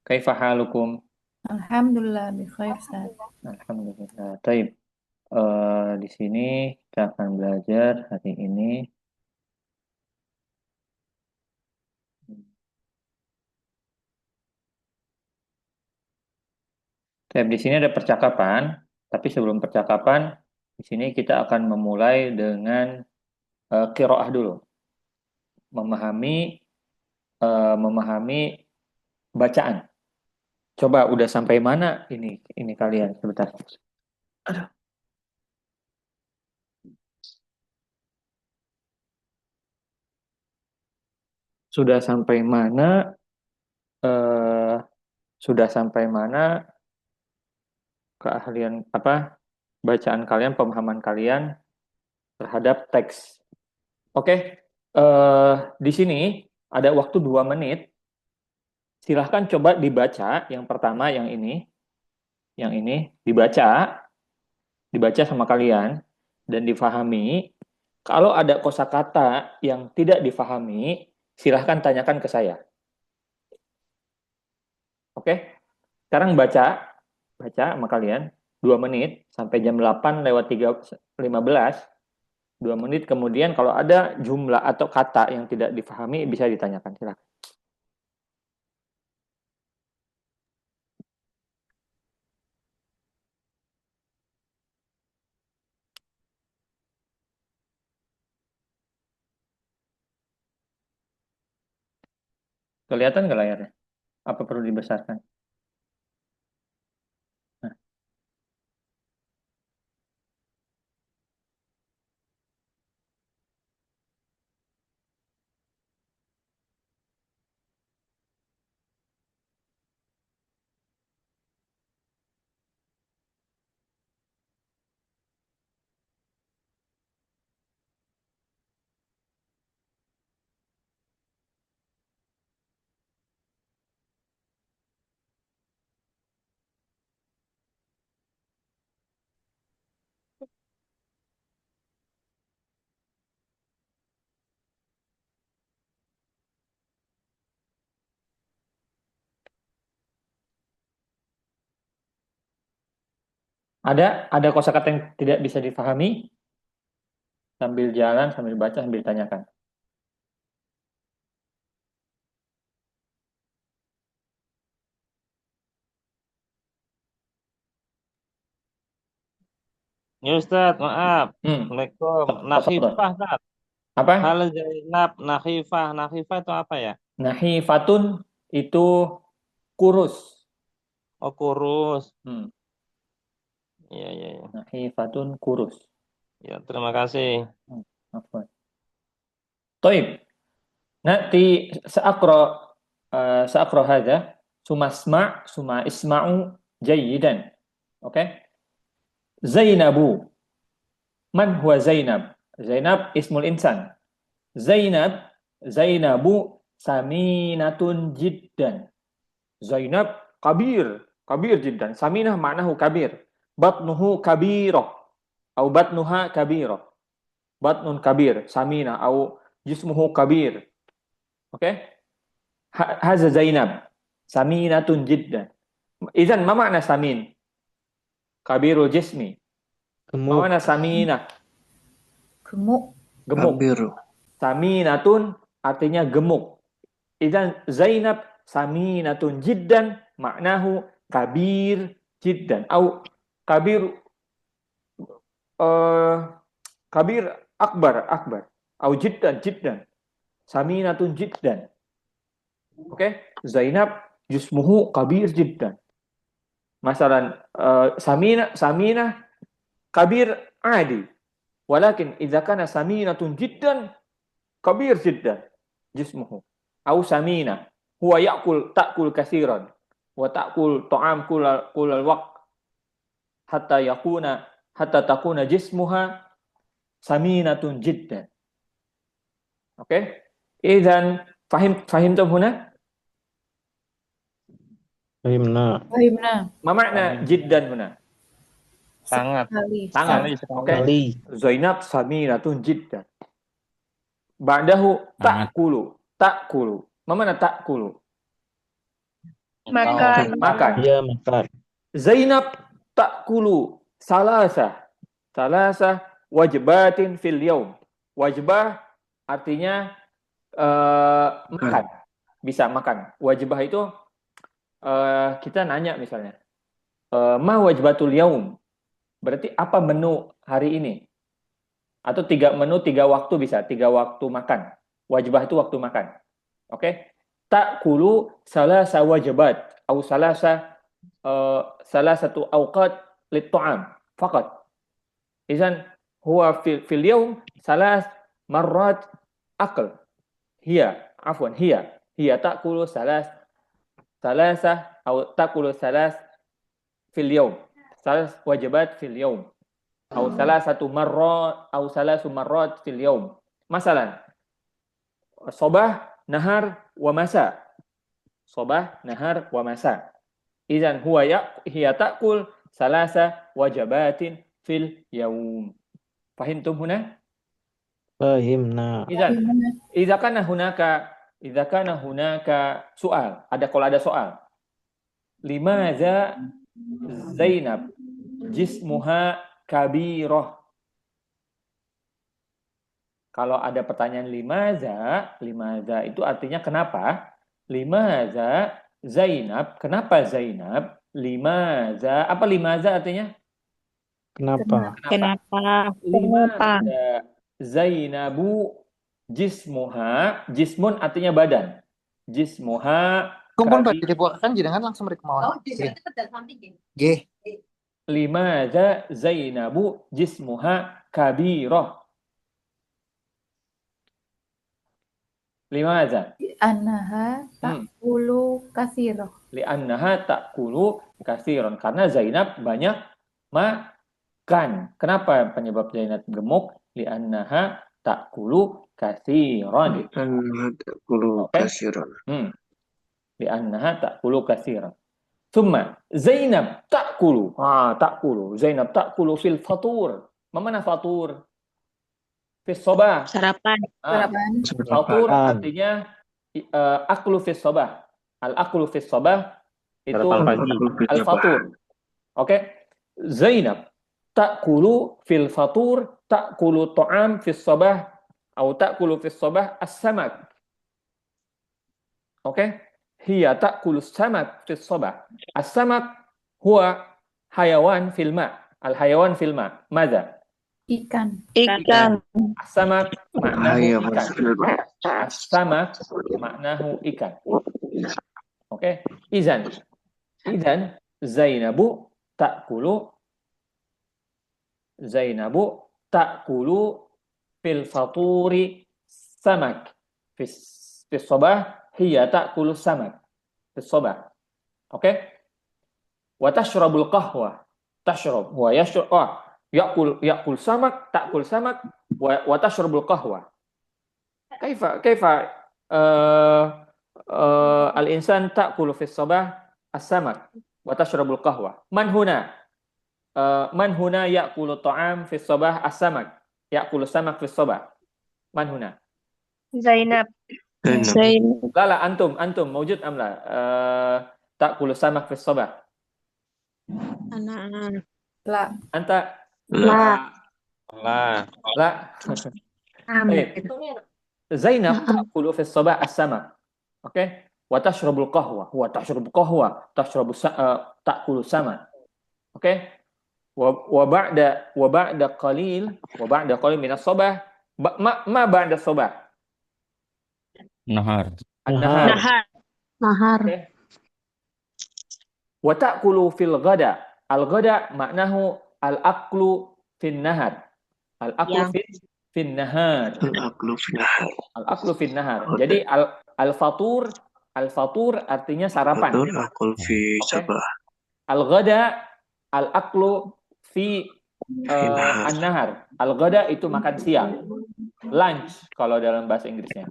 Kaifa halukum? Alhamdulillah, bikhair, Ustaz. Alhamdulillah. Taib. Di sini kita akan belajar hari ini. Taib, di sini ada percakapan, tapi sebelum percakapan, di sini kita akan memulai dengan qiraah dulu, memahami memahami bacaan. Coba udah sampai mana ini kalian sebentar. Aduh. Sudah sampai mana eh, sudah sampai mana keahlian apa bacaan kalian, pemahaman kalian terhadap teks. Oke, di sini ada waktu 2 menit. Silahkan coba dibaca. Yang pertama yang ini dibaca sama kalian dan difahami. Kalau ada kosakata yang tidak difahami, silahkan tanyakan ke saya. Oke, sekarang baca sama kalian 2 menit sampai jam 8 lewat 15. 2 menit kemudian kalau ada jumlah atau kata yang tidak difahami bisa ditanyakan. Silakan. Kelihatan nggak layarnya? Apa perlu dibesarkan? Nah, ada kosakata yang tidak bisa difahami sambil jalan, sambil baca, sambil tanyakan. Ya Ustaz, maaf. Hmm, Assalamualaikum. tafadhol. Nakhifah, Ustaz. Hal Apa? Zainab, Nakhifah. Nakhifah itu apa ya? Nahifatun itu kurus. Oh, kurus. Hmm, Iya, iya, iya. nahifatun kurus. Ya, terima kasih. Afwan. Toib. Nanti seakro hada suma isma'u jayidan. Oke? Zainabu. Man huwa Zainab? Zainab ismul insan. Zainab, Zainabu saminatun jiddan. Zainab kabir jiddan. Saminah maknahu kabir. Batnuhu kabirah. Au batnuha kabirah. Batnun kabir. Saminah. Au jismuhu kabir. Oke? Okay? Haza Zainab. Saminatun jiddan. Izan, ma makna samin? Kabirul jismi. Ma Gemuk, makna saminah? Gemuk. Gemuk. kabir, Saminatun artinya gemuk. Idan Zainab saminatun jiddan maknahu kabir jiddan. Au kabir uh, kabir akbar. Au jiddan. Saminatun jiddan. Oke, okay? Zainab jismuhu kabir jiddan. Masalan Samina kabir adi. Walakin idza kana saminatun jiddan kabir jiddan jismuhu. Au samina huwa ta'kul katsiran wa ta'kul ta'am kulal waqt hatta yakuna hatta takuna jismuha saminatun jiddan. Oke? Okay? Idzan fahimtum huna? fahimna, Fahimna. Ma makna jiddan huna? Sangat. Sekali. Sangat. Sekali, Oke? sekali. Okay? kali, Zainab saminatun jiddan. Ba'dahu sangat, ta'kulu. Ma mana ta'kulu? Makan. Makan. Iya, makan. Zainab ta'kulu salasa wajbatin fil yaum. Wajbah artinya makan. Bisa makan. Wajbah itu kita nanya misalnya, ma wajbatul yaum. Berarti apa menu hari ini? Atau 3 menu 3 waktu bisa, 3 waktu makan. Wajbah itu waktu makan. Oke? Ta'kulu salasa wajibat atau salah satu awqat lit-ta'am faqat. Idzan huwa fil yawm salas marrat akl. Hiya ta'kulu salasa atau ta'kulu salas fil yawm. Salas wajibat fil yawm. Atau salasu marrat fil yawm. Masalan, sobah, nahar, wa masa. Sobah, nahar, wa masa. Idzan hiya ta'kul salasa wajibatin fil yawm. Fahimtum huna? Fahimna. Idzan idza kana hunaka soal, kalau ada soal. Limaza Zainab jismuha kabirah. Kalau ada pertanyaan limaza itu artinya kenapa? Limaza Zainab, kenapa Zainab? Limaza, apa limaza artinya? Kenapa? Limaza Zainabu jismuha, jismun artinya badan. Jismuha Kumpul kabirah. dibuatkan jangan langsung mereka mau. G. Limaza Zainabu jismuha kabirah. Limaza? Annaha ta'kulu katsira. Li'annaha ta'kulu katsiran. Karena Zainab banyak makan. Kenapa penyebab Zainab gemuk? Li'annaha ta'kulu katsiran. Li'annaha ta'kulu katsiran. Li'annaha ta'kulu katsiran. Thumma Zainab ta'kulu. Ta'kulu. Zainab ta'kulu fil fatur. Mana fatur? Fis sabah. Sarapan. Fatur artinya aklu fis sabah. Al-aklu fis sabah itu al-fatur. Oke. Zainab ta'kulu fil fatur, ta'kulu ta'am fis sabah atau ta'kulu fis sabah as-samak. Oke. Hiya ta'kulu samak fis sabah. As-samak huwa hayawan fil ma. Al-hayawan fil ma. Madza? Ikan. As-samak maknahu ikan. As-samak maknahu ikan. Oke. Izan Zainabu ta'kulu fil faturi samak. Fis sabah hiya ta'kulu samak. Fis sabah. Oke. Wa tashrabul qahwa. Tashrab huwa yashrab. Ya'kul samak, ta'kul samak, wa tashrabul qahwa. Kaifa al-insan ta'kulu fis sabah as-samak wa tashrabul qahwa. Man huna ya'kulu ta'am fis sabah as-samak, ya'kulu samak fis sabah. Man huna? Zainab. La antum mawjud am la? Ta'kulu samak fis sabah. La. Anta? La. Zainab ta'kulu fis sabah as-samak. Oke? Wa tashrabul qahwa. Huwa tashrabul qahwa, ta'kulu samak. Oke? Wa ba'da qalil min as-sabah ma ba'da as-sabah. Nahar. Okay. Wa ta'kulu fil ghada. Al-ghada maknahu al-aklu fin nahar. Al-aklu fin nahar. Al-aklu fin nahar. Jadi al-fatur artinya sarapan. Al-aklu fi sabah. Al-ghada al-aklu fi an-nahar. Al-ghada itu makan siang. Lunch kalau dalam bahasa Inggrisnya.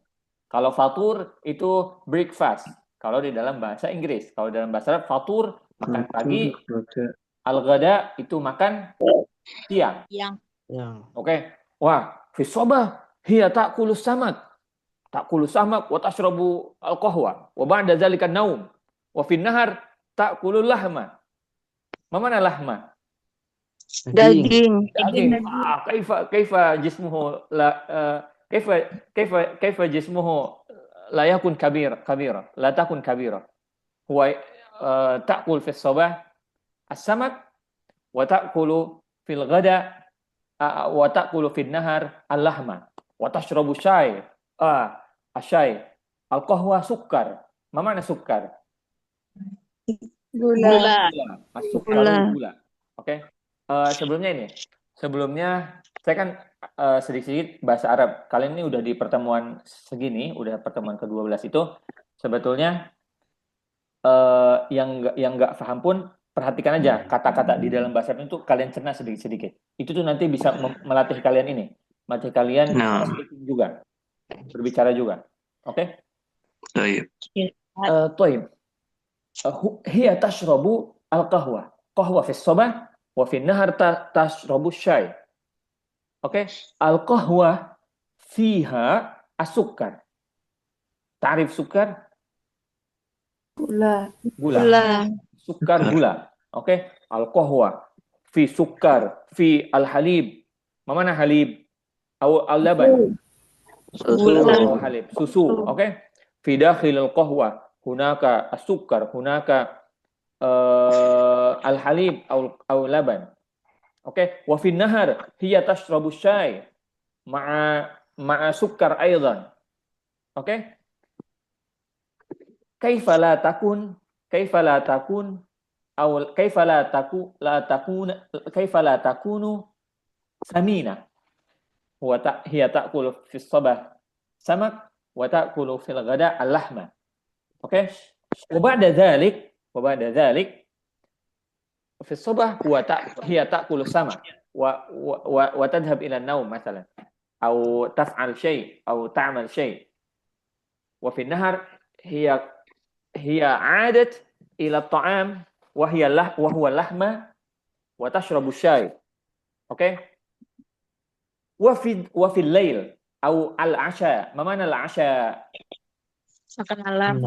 Kalau fatur itu breakfast. Kalau di dalam bahasa Inggris. Kalau dalam bahasa Arab fatur makan pagi. Al-ghada itu makan siang. Oke. Wah, fi sabah hiya ta'kulu samak. Ta'kulu samak wa tashrabu al-qahwa wa ba'da zalika naum. Wa fin nahar ta'kulul lahma. Ma mana lahma? Daging. Daging. Daging. Kaifa jismuhu kaifa jismuhu la yakun kabira. La takun kabira. Huwa ta'kul fi sabah as-samak wa ta'kulu fil ghada wa ta'kulu fin nahar al-lahma wa tashrabu syai. Asyai. Al-qahwa sukkar. Ma mana sukkar? Gula. As-sukkaru gula. Oke. Sebelumnya saya kan sedikit bahasa Arab. Kalian ini udah di pertemuan segini, udah pertemuan ke-12 itu sebetulnya yang nggak paham pun perhatikan aja kata-kata di dalam bahasa Arab itu kalian cerna sedikit-sedikit. Itu tuh nanti bisa melatih kalian ini, melatih kalian speaking juga, berbicara juga. Oke? Baik. Toib. Hiya tashrabu al-qahwa. Qahwa fi sabah wa fi nahar tashrabu syai. Oke? Al-qahwa fiha as-sukkar. Ta'rif sukkar? Gula. Sukkar gula. Oke? Al-qahwa fi sukkar fi al-halib. Ma mana halib? Atau al-laban? Halib. Susu. Oke? Fi dakhil al-qahwa hunaka as-sukkar, hunaka al-halib atau laban. Oke, wa fi nahar hiya tashrabu syai ma'a sukkar aidan. Oke? Kaifa la takun aw kaifa la takunu samina. Hiya ta'kulu fi sabah samak wa ta'kulu fil ghada al-lahma. Oke? وبعد ذلك في الصبح هي تأكل السمك وتذهب إلى النوم مثلا أو تفعل شيء أو تعمل شيء وفي النهار هي عادت إلى الطعام وهو اللحمة وتشرب الشاي. أوكي؟ وفي الليل أو العشاء. ما معنى العشاء؟ Makan malam.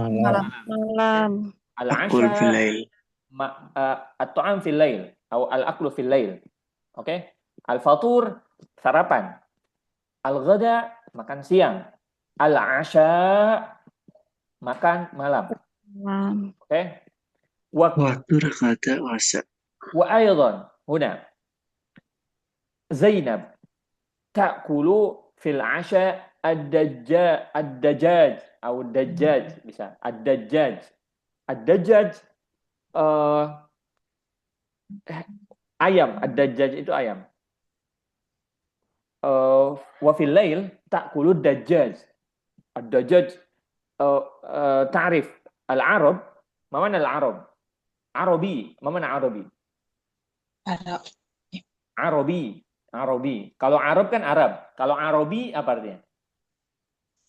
Akul fil lail. At-ta'am fil lail atau al-aklu fil lail. Oke? Al-fatur sarapan. Al-ghada makan siang. Al-'asha makan malam. Oke? Waktu ghada wasa. Wa aidan huna Zainab ta'kulu fil 'asha ad-dajjaj atau dajjaj bisa. Ad-dajjaj ayam. Ad-dajjaj itu ayam. Wa fil lail ta'kulu dajjaj. Ad-dajjaj ta'rif al-arab. Ma mana al-arab? Arabi. Ma mana Arabi? Arabi. Kalau Arab kan Arab. Kalau Arabi apa artinya?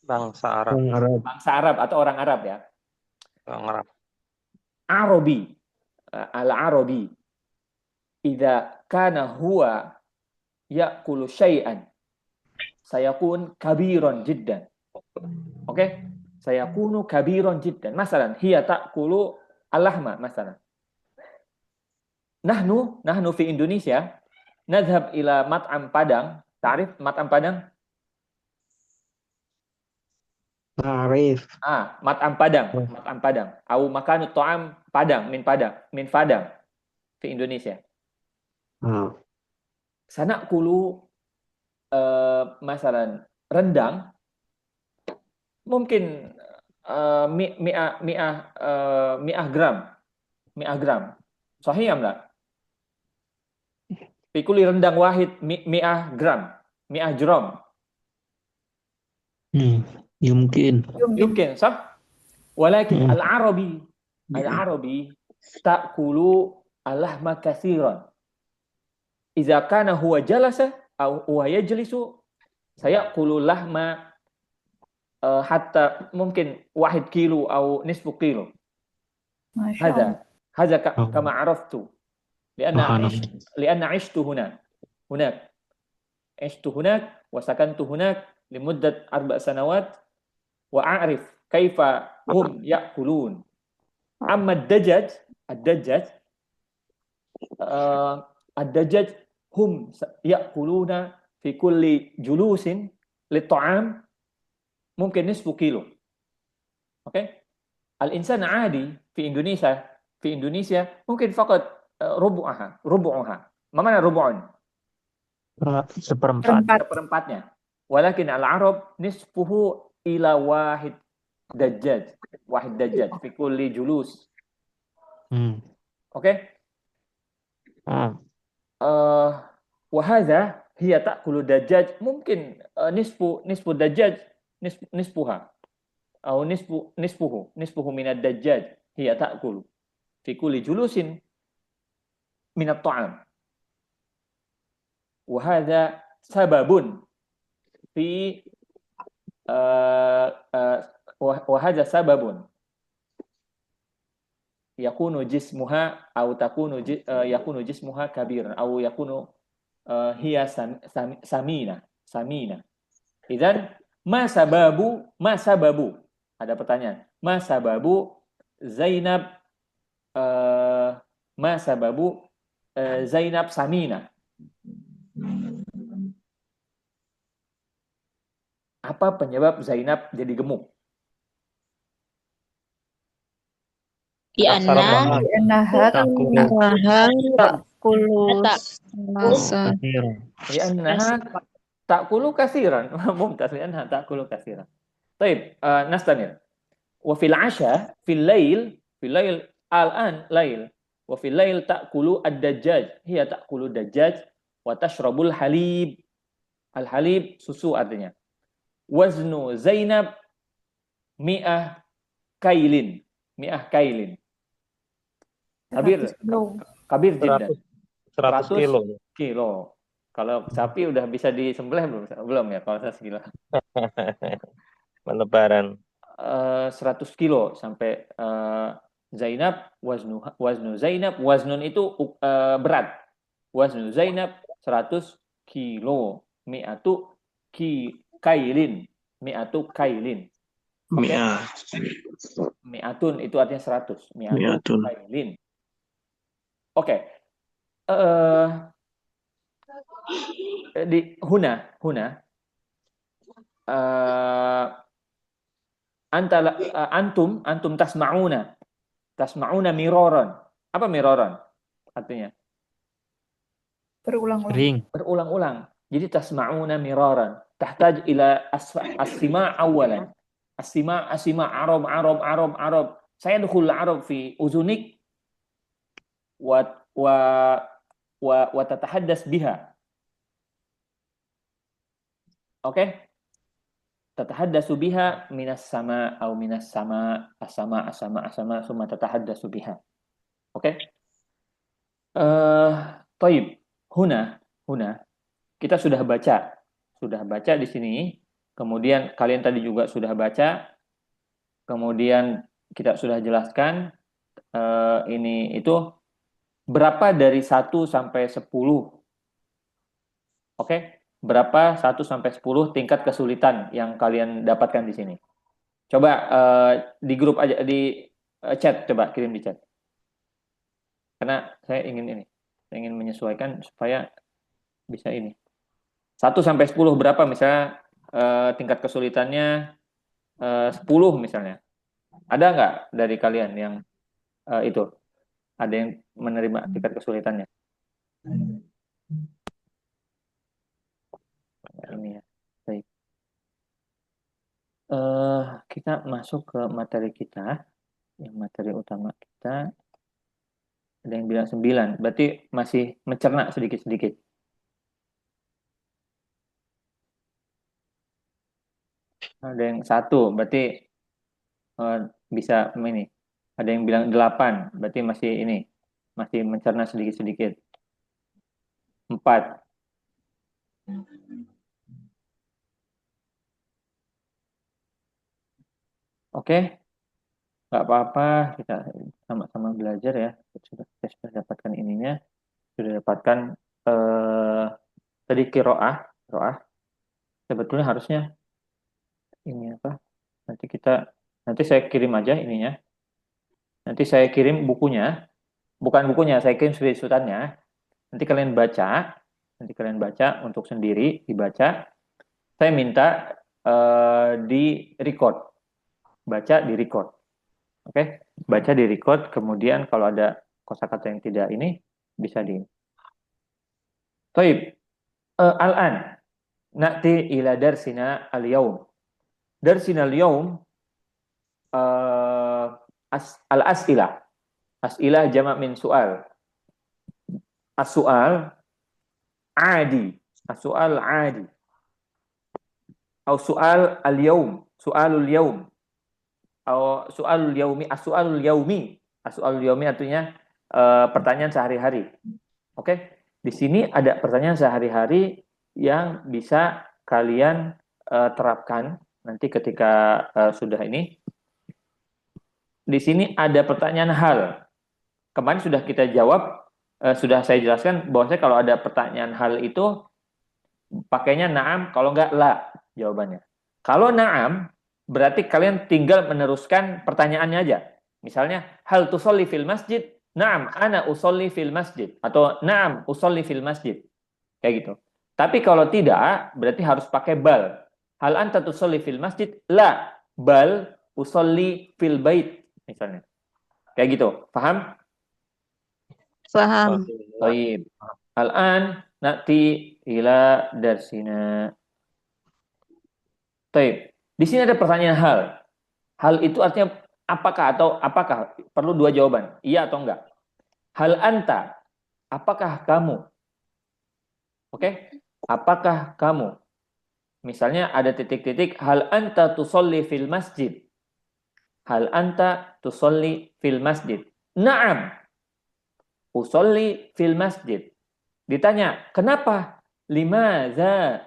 Bangsa Arab. Bangsa Arab atau orang Arab ya. Orang Arab. Arabi. Al-Arabi. Idza kana huwa ya'kulu syai'an sayakun kabiran jiddan. Oke? Sayakunu kabiran jiddan. Masalan, hiya ta'kulu al-lahma masalan. Nahnu fi Indonesia nadhhab ila mat'am Padang. Ta'rif mat'am Padang? Ta'rif. Mat'am Padang. Au makanut ta'am Padang, min Padang fi Indonesia. Sana kulu masalan rendang mungkin mi'ah gram. Sahih amla? Pikuli rendang wahid mi'ah gram. Yumkin. Sah? Walakin al-Arabi ta'kulu al-lahma katsiran. Idza kana huwa jalasa aw huwa yajlisu sayaqulu lahma hatta mungkin 1 kilo atau nisfu kilo. هذا كما عرفت لأن عشت هناك وسكنت هناك لمدة 4 سنوات وأعرف كيف هم يأكلون. Amma ad-dajjaj ad-dajjaj hum ya'kuluna fi kulli julusin lit-ta'am mungkin nisfu kilo. Oke? Al-insan adi fi Indonesia mungkin faqat rubu'aha. Ma mana rubu'un? Seperempat. Seperempatnya. Walakin al-Arab nisfuhu ila wahid dajjaj fi kulli julus. Oke? Wahada hiya ta'kulu dajjaj mungkin nisfu dajjaj nisfuha atau nisfuhu min ad-dajjaj hiya ta'kulu fi kulli julusin min at-ta'am. Wahada sababun fi wahada sababun yakunu jismuha atau yakunu jismuha kabiran atau yakunu hiya samina. Idzan ma sababu ada pertanyaan. Ma sababu Zainab Zainab samina. Apa penyebab Zainab jadi gemuk? لأنها Li'annaha ta'kulu katsiran. Mumtaz, li'annaha ta'kulu katsiran. Baik, nastanir. Wa fil 'asha fil lail al-an lail wa fil lail ta'kulu ad-dajjaj. Hiya ta'kulu dajjaj wa tashrabul halib. Al-halib susu artinya. Waznu Zainab mi'ah kailin. Kabir jiddan. 100 kilo. Kalau sapi udah bisa disembelih belum? Belum ya, kalau 100 kilo. Lebaran. 100 kilo sampai Zainab waznu Zainab, waznun itu berat. Waznu Zainab 100 kilo. Kailin. Mi'ah. Mi'atun itu artinya 100. Mi'atun. Kailin. Oke. Di huna antum tasma'una miraran. Apa miraran artinya? Berulang-ulang. Jadi tasma'una miraran. Tahtaj ila as-sima' awalan. As-sima' Arab. Saya dukhul Arab fi uzunik wa tatahaddas biha. Oke? Tatahaddasu biha minas sama atau minas sama as-sama summa tatahaddasu biha. Oke? Taib. Huna kita sudah baca di sini. Kemudian kalian tadi juga sudah baca. Kemudian kita sudah jelaskan ini itu berapa dari 1 sampai 10. Oke? Berapa 1 sampai 10 tingkat kesulitan yang kalian dapatkan di sini? Coba di grup aja, di chat, coba kirim di chat. Karena saya ingin menyesuaikan supaya bisa ini. 1 sampai 10 berapa misalnya tingkat kesulitannya 10 misalnya. Ada nggak dari kalian yang itu? Ada yang menerima tingkat kesulitannya? Ini ya. Baik. Kita masuk ke materi kita. Yang materi utama kita. Ada yang bilang 9. Berarti masih mencerna sedikit-sedikit. Ada yang 1. Berarti bisa ini. Ada yang bilang 8. Berarti masih ini. Masih mencerna sedikit-sedikit. 4. Oke, nggak apa-apa, kita sama-sama belajar ya. Kita sudah dapatkan ininya, sudah dapatkan tadi qiraah. Sebetulnya harusnya ini apa? Nanti saya kirim aja ininya. Nanti saya kirim bukunya, bukan bukunya, saya kirim screenshotannya. Nanti kalian baca, untuk sendiri dibaca. Saya minta di record, baca di record, oke? Baca di record, kemudian kalau ada kosakata yang tidak ini bisa di. Baik, al-an na'ti ila darsina al-yaum. Darsina al-yaum al-as'ilah. As'ilah jama' min su'al. As-su'al adi. As-su'al adi. Atau su'al al-yaum. Su'alul yaum. Atau su'alul yaumi. As-su'alul yaumi. As-su'alul yaumi artinya pertanyaan sehari-hari. Oke? Di sini ada pertanyaan sehari-hari yang bisa kalian terapkan nanti ketika sudah ini. Di sini ada pertanyaan hal. Kemarin sudah kita jawab, sudah saya jelaskan bahwasanya kalau ada pertanyaan hal itu pakainya na'am, kalau enggak la jawabannya. Kalau na'am berarti kalian tinggal meneruskan pertanyaannya aja. Misalnya hal tusolli fil masjid? Na'am, ana usolli fil masjid, atau na'am usolli fil masjid. Kayak gitu. Tapi kalau tidak, berarti harus pakai bal. Hal anta tusolli fil masjid? La, bal usolli fil bait misalnya. Kayak gitu. Paham? Paham. Baik. Al-an na'ti ila darsina. Baik. Di sini ada pertanyaan hal. Hal itu artinya apakah atau apakah? Perlu dua jawaban. Iya atau enggak. Hal anta, apakah kamu? Oke? Apakah kamu? Misalnya ada titik-titik, hal anta tusolli fil masjid. Hal anta tusolli fil masjid. Naam. Usolli fil masjid. Ditanya, kenapa? Limaza?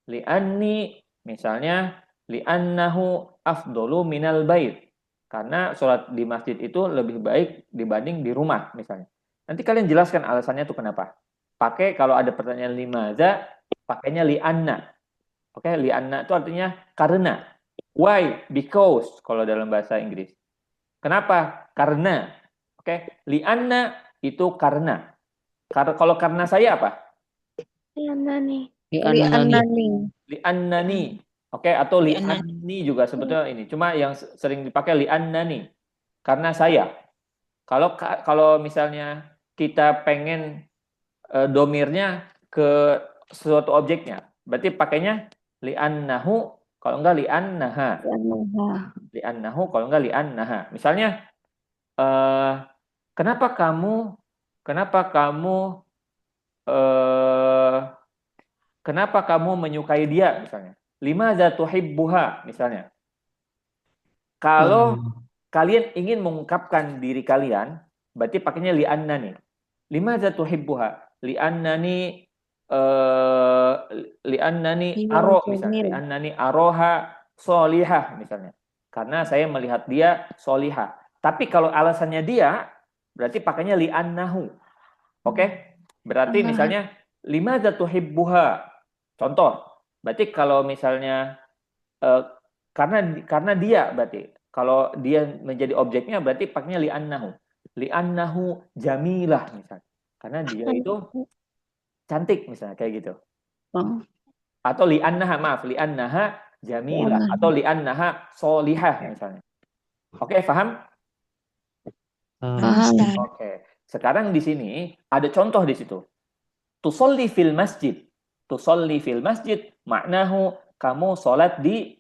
Li'anni, misalnya, li'annahu afdolu minal bait. Karena sholat di masjid itu lebih baik dibanding di rumah, misalnya. Nanti kalian jelaskan alasannya itu kenapa. Pakai kalau ada pertanyaan limaza, pakainya li'anna. Oke, li'anna itu artinya karena. Why? Because, kalau dalam bahasa Inggris. Kenapa? Karena. Oke, li'anna itu karena. Kalau karena saya apa? Li'annani. Li'annani. Oke, atau li'anni juga sebetulnya ini. Cuma yang sering dipakai li'annani. Karena saya. Kalau misalnya kita pengen domirnya ke suatu objeknya, berarti pakainya li'annahu, kalau enggak li'annaha. Li'annahu, kalau enggak li'annaha. Misalnya, kenapa kamu menyukai dia, misalnya. Limaza tuhibbuha, misalnya. Kalau kalian ingin mengungkapkan diri kalian, berarti pakainya li'annani. Limaza tuhibbuha? Li'annani aro, misalnya. Li'annani aroha solihah, misalnya. Karena saya melihat dia solihah. Tapi kalau alasannya dia, berarti pakainya li'annahu. Oke? Berarti misalnya, limaza tuhibbuha? Contoh. Berarti kalau misalnya karena dia, berarti kalau dia menjadi objeknya berarti pakainya li'annahu jamilah, misalnya, karena dia itu cantik, misalnya, kayak gitu. Atau li'annaha jamilah, atau li'annaha solihah, misalnya. Oke, paham? Paham. Oke. Sekarang di sini ada contoh di situ. Tusolli fil masjid. Tusolli fil masjid maknahu kamu sholat di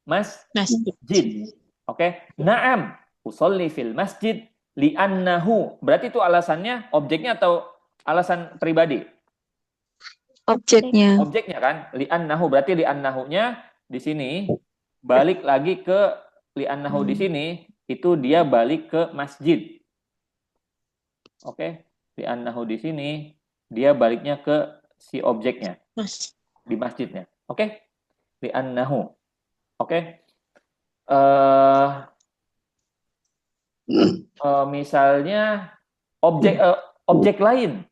masjid. Oke. Naam, usolli fil masjid li'annahu. Berarti itu alasannya objeknya atau alasan pribadi? Objeknya. Objeknya kan? Li'annahu, berarti li'annahunya di sini balik lagi ke li'annahu di sini, itu dia balik ke masjid. Oke. Li'annahu di sini dia baliknya ke si objeknya. Di masjidnya. Oke? Li'annahu. Oke? Misalnya objek lain.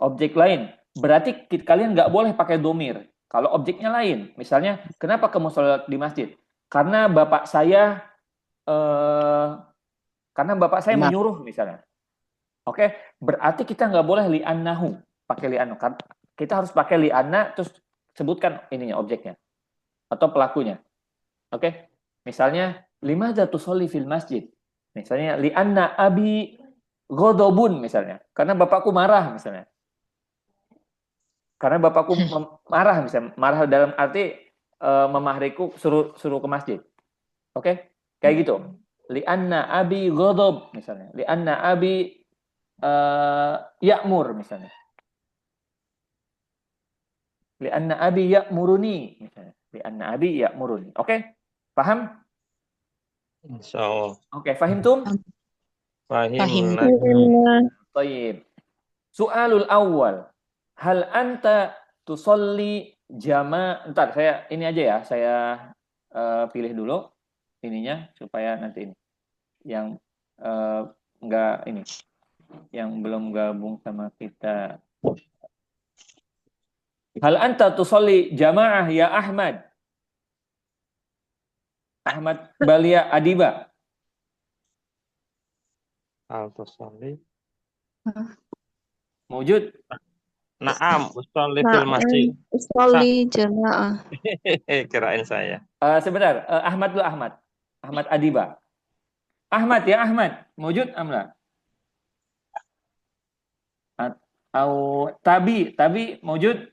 Objek lain. Berarti kalian nggak boleh pakai domir. Kalau objeknya lain. Misalnya, kenapa kamu sholat di masjid? Karena bapak saya Karena bapak saya Benar. menyuruh misalnya. Oke, berarti kita nggak boleh li'annahu, pakai li'annahu. Kita harus pakai li'anna, terus sebutkan ininya, objeknya. Atau pelakunya. Oke, misalnya, limadza tusolli fil masjid. Misalnya, li'anna abi ghadabun misalnya. Karena bapakku marah misalnya. Karena bapakku marah misalnya. Marah dalam arti memarahiku suruh ke masjid. Oke? Kayak gitu. Li'anna abi ghadab misalnya. Li'anna abi ya'mur misalnya. Li'anna abi ya'muruni misalnya. Li'anna abi ya'muruni. Oke? Paham? Insyaallah. Oke, fahimtum? Fahim. Baik. Soalul awal. Hal anta tusolli Ntar saya ini aja ya, saya pilih dulu ininya supaya nanti ini yang enggak ini yang belum gabung sama kita. Hal anta tusolli jamaah ya Ahmad? Ahmad Balia Adiba. Al-Tusolli. Mewujud? Naam, usolli fil masjid. Usolli jamaah. Kirain saya. Sebentar, Ahmad dulu Ahmad. Ahmad Adiba. Ahmad ya Ahmad, mewujud amla? Atau Tabi mewujud?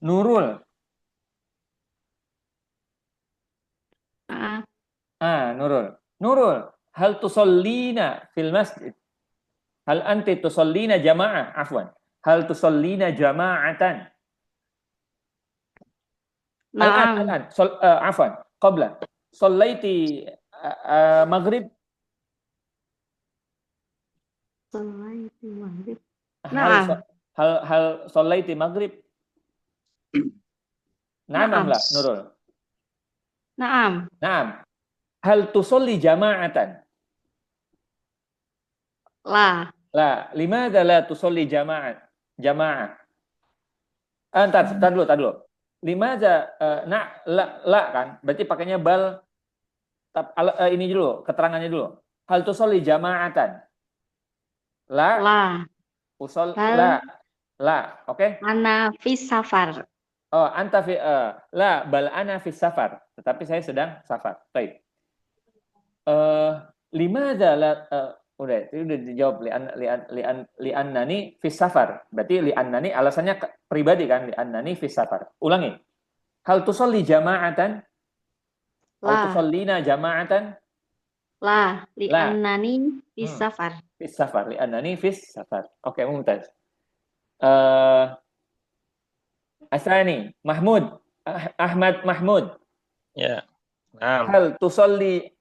Nurul. Nurul. Nurul, hal tusallina fil masjid? Hal anti tusallina jamaah? Afwan. Hal tusallina jama'atan? Al-an. Afwan. Qabla. Sallaiti maghrib? Sallaiti maghrib. Hal sallaiti maghrib? Naam la, Nurul. Naam. Hal tusolli jama'atan? La. Limadza la tusolli jama'ah? Entar dulu. Limadza la kan? Berarti pakainya bal ini dulu, keterangannya dulu. Hal tusolli jama'atan? La. Usol la. Oke? Ana fis safar. Oh, anta fi bal ana fis safar. Tetapi saya sedang safar. Baik. Limadza la udah dijawab li'annani fis safar. Berarti li'annani alasannya pribadi kan, li'annani fis safar. Ulangi. Hal tusolli jama'atan? Hal tusallina jama'atan? La, li'annani fis safar. Fis safar, li'annani fis safar. Oke, mumtaz. Asani, Ahmad Mahmud. Ya. Naam. Hal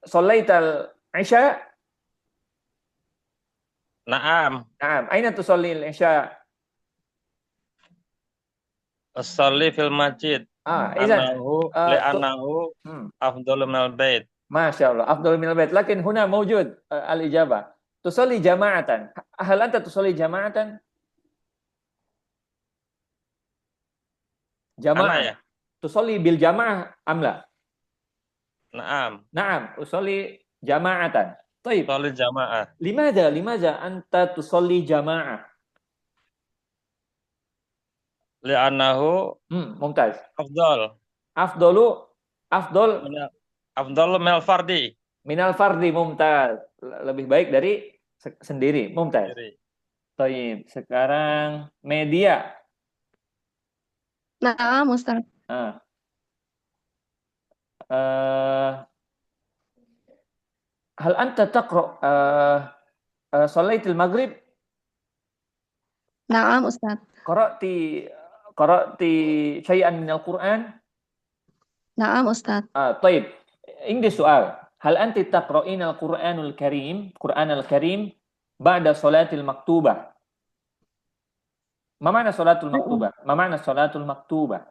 sallaital isya? Naam. Aina tusolli al-isya? Usolli fil masjid. Izan. Li'annahu afdalu minal bait. Masya Allah, afdal minal bait. Lakin huna mawjud al-ijabah. Tusolli jama'atan. Hal anta tusolli jama'atan? Jamaah ya. Tusolli bil jamaah amla? Naam. Usolli jama'atan. Taib. Usolli jamaah. Limadza anta tusolli jama'ah? Li'annahu mumtaz. afdal. Afdal Minal fardi. Minal fardi, mumtaz. Lebih baik dari sendiri, mumtaz. Taib. Sekarang media. Naam, Ustaz. Hal anta taqra salaitil maghrib? Naam, Ustaz. Qara'ti syai'an minal Qur'an? Naam, Ustaz. Taib. English soal. Hal anti taqra'ina al-Qur'anul Karim ba'da salatil maktubah? Ma ma'na salatul maktubah? Ma ma'na salatul maktubah?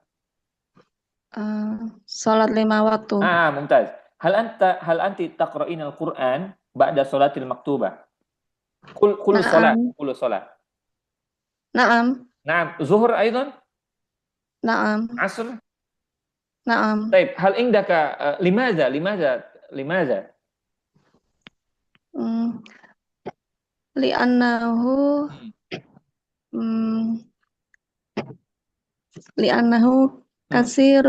Salat 5 waktu. Mumtaz. Hal anti taqra'ina al-Qur'an ba'da salatil maktubah? Kullu salat. Naam. Zuhur aidan? Naam. Asr? نعم. طيب هل عندك لماذا مم. لأنه مم. لأنه كثير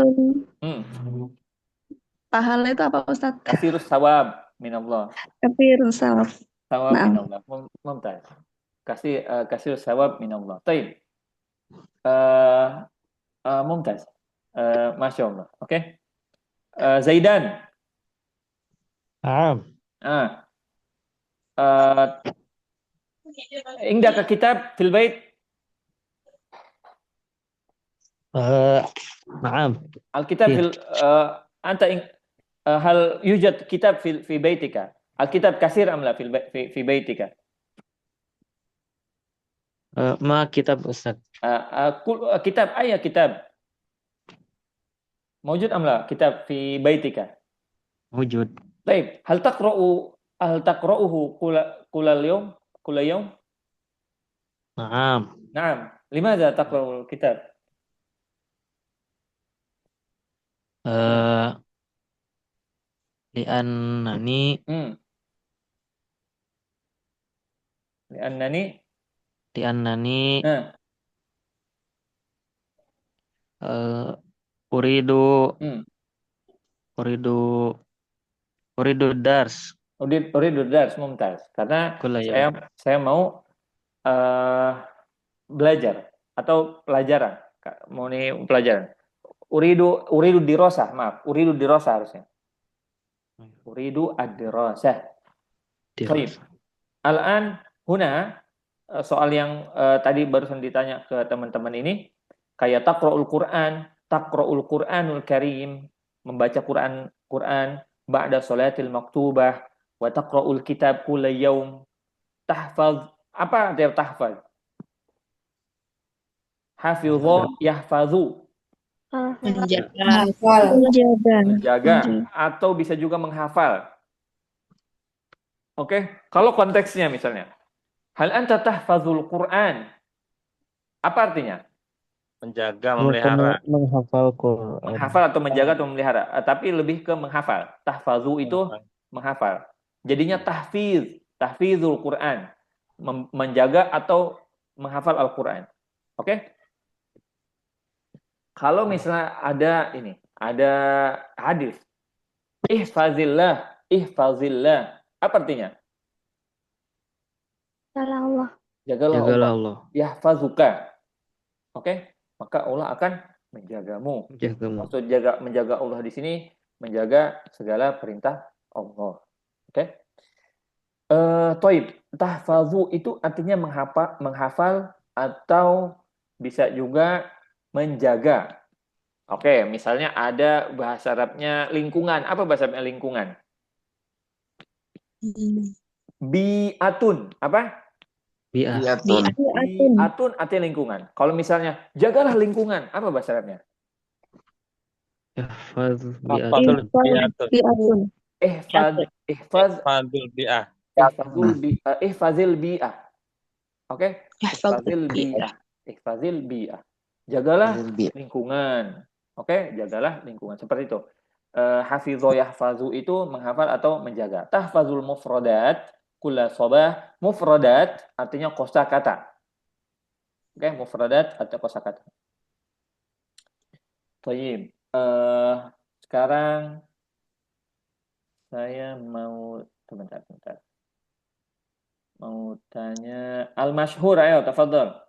pahala itu apa Ustadz? kasirus sawab minallah. Kafir sawab. Sawab Naam. minallah. Mumtaz. Kasirus sawab minallah. Taib. Mumtaz. Masya Allah. Oke. Zaidan. نعم Indaka kitab fil bait. نعم Alkitab Iya. fil anta hal yujad kitab fi baitika. Alkitab kasir am la fi baitika. ما كتاب أستاذ Kitab ayah kitab. Mawjud am la kitab fi baitika. موجود Baik, hal taqra'uhu kulal yawm? نعم Naam. Limadha taqra'ul kitab? لأنني Li'annani لأنني nah, أريد أريد أريد الدرس uridu dars mumtaz. Karena كل يوم saya mau belajar atau pelajaran. Mau nih pelajaran. Uridu dirosah, maaf. Uridu dirosah harusnya. Uridu ad-dirasah. Baik. Al-an huna soal yang tadi barusan ditanya ke teman-teman ini, kayak taqra'ul Qur'anul Karim, membaca Quran ba'da salatil maktubah, wa taqra'ul kitab kulla yaum, tahfaz, apa artinya tahfaz? Hafidhu yahfazu, menjaga atau bisa juga menghafal. Oke, kalau konteksnya misalnya, hal anta tahfazul Qur'an, apa artinya? Menjaga, memelihara. menghafal Quran. Menghafal atau menjaga atau memelihara, tapi lebih ke menghafal. Tahfazu itu menghafal. Jadinya tahfizul Quran, menjaga atau menghafal Al-Quran. Oke? Kalau misalnya ada hadis, ihfazillah, apa artinya? Allah. Jagalah Jagalah Allah. Allah. Yahfazuka. Oke? Maka Allah akan menjagamu. Jagamu. Maksud menjaga Allah di sini, menjaga segala perintah Allah. Oke? Toib, tahfazu itu artinya menghafal atau bisa juga menjaga. Oke, misalnya ada bahasa Arabnya lingkungan. Apa bahasa Arabnya lingkungan? Bi'atun. Apa? Bi'atun. Bi'atun artinya lingkungan. Kalau misalnya jagalah lingkungan, apa bahasa Arabnya? Ihfaz Ihfazul bi'atun. Ihfazul bi'ah. Ihfazil bi'ah. Oke? Ihfazil bi'ah. Jagalah lingkungan. Oke? Jagalah lingkungan. Seperti itu. Hafidho yahfazu itu menghafal atau menjaga. Tahfazul mufradat kulla sabah. Mufradat artinya kosakata. Oke? Mufradat atau kosakata. Baik. Sekarang saya mau sebentar. Mau tanya al-masyhur, ayo tafadhol.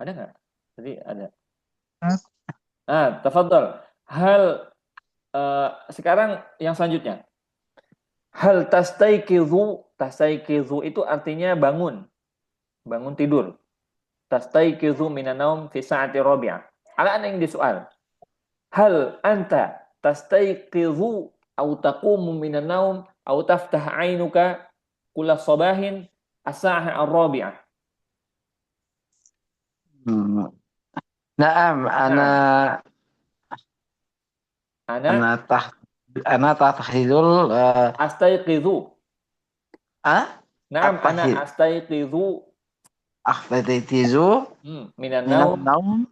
Ada nggak? Tadi ada. Tafadhol. Sekarang yang selanjutnya. Hal tastayqizu itu artinya bangun. Bangun tidur. Tastayqizu minan naum fi sa'ati rabi'ah. Ala yang disoal. Hal anta tastayqizu au taqumu minan naum au taftah 'ainuka kulla sabahin as-sa'ah ar-rabi'ah. Naam, ana tahtahidul astayqizu. Naam, ana astayqizu. Akhtatizu Minan minal naum naum.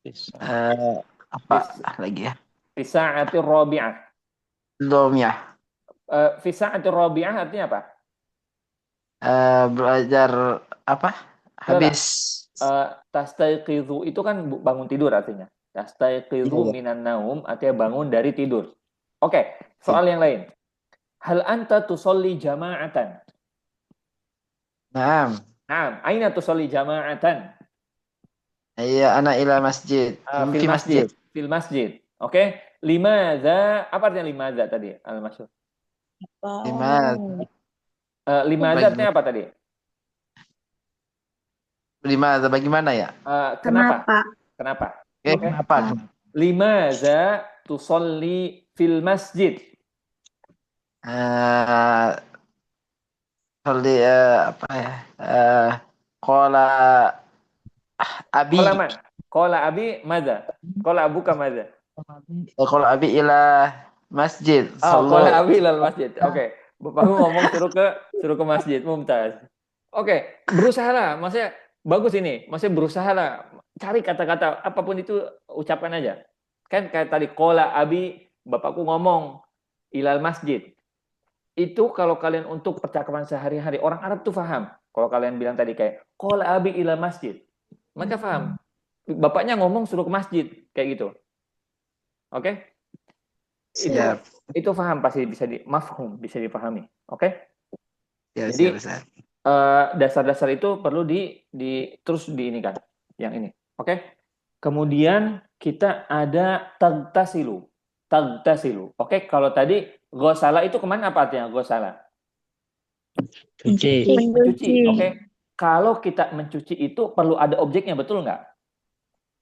Bisa. Apa Fis- lagi ya? fi sa'atir rabi'ah. Belum ya. Fi sa'atir rabi'ah artinya apa? Belajar apa? Enggak, enggak. Habis. Tastaiqizu itu kan bangun tidur artinya. Tastaiqizu Iya, iya. minan naum artinya bangun dari tidur. Oke, soal yang lain. Hal anta tusolli jama'atan? Naam. Naam, aina tusolli jama'atan? Iya, anak ila masjid. Fil Fi masjid. masjid. Fil masjid. Oke. Limadza, apa artinya limadza tadi? Al-masyhur. Lima. Limadza artinya apa tadi? Lima. Bagaimana ya? Kenapa? Kenapa? Kenapa? Oke, Oke. kenapa? Limadza tusolli fil masjid? Solli apa ya? Qala abi. Qala man? Qala abi madza? Qala abuka madza? Qala abi ila masjid. Qala abi ilal masjid. Oke. Bapakku ngomong suruh ke masjid. Mumtaz. Oke, berusaha lah. Maksudnya bagus ini. Maksudnya berusaha lah. Cari kata-kata apapun itu ucapkan aja. Kan kayak tadi qala abi, bapakku ngomong ilal masjid. Itu kalau kalian untuk percakapan sehari-hari, orang Arab tuh paham. Kalau kalian bilang tadi kayak qala abi ilal masjid. Mereka paham. Bapaknya ngomong suruh ke masjid kayak gitu. Oke? Siap. Itu paham, pasti bisa mafhum, bisa dipahami. Oke? Ya, Jadi siap. dasar-dasar itu perlu terus diinikan yang ini. Oke? Kemudian kita ada tagtasilu. Tagtasilu. Oke, kalau tadi ghosala itu kemana apa artinya ghosala? Cuci. Mencuci. Oke. Kalau kita mencuci itu perlu ada objeknya, betul nggak?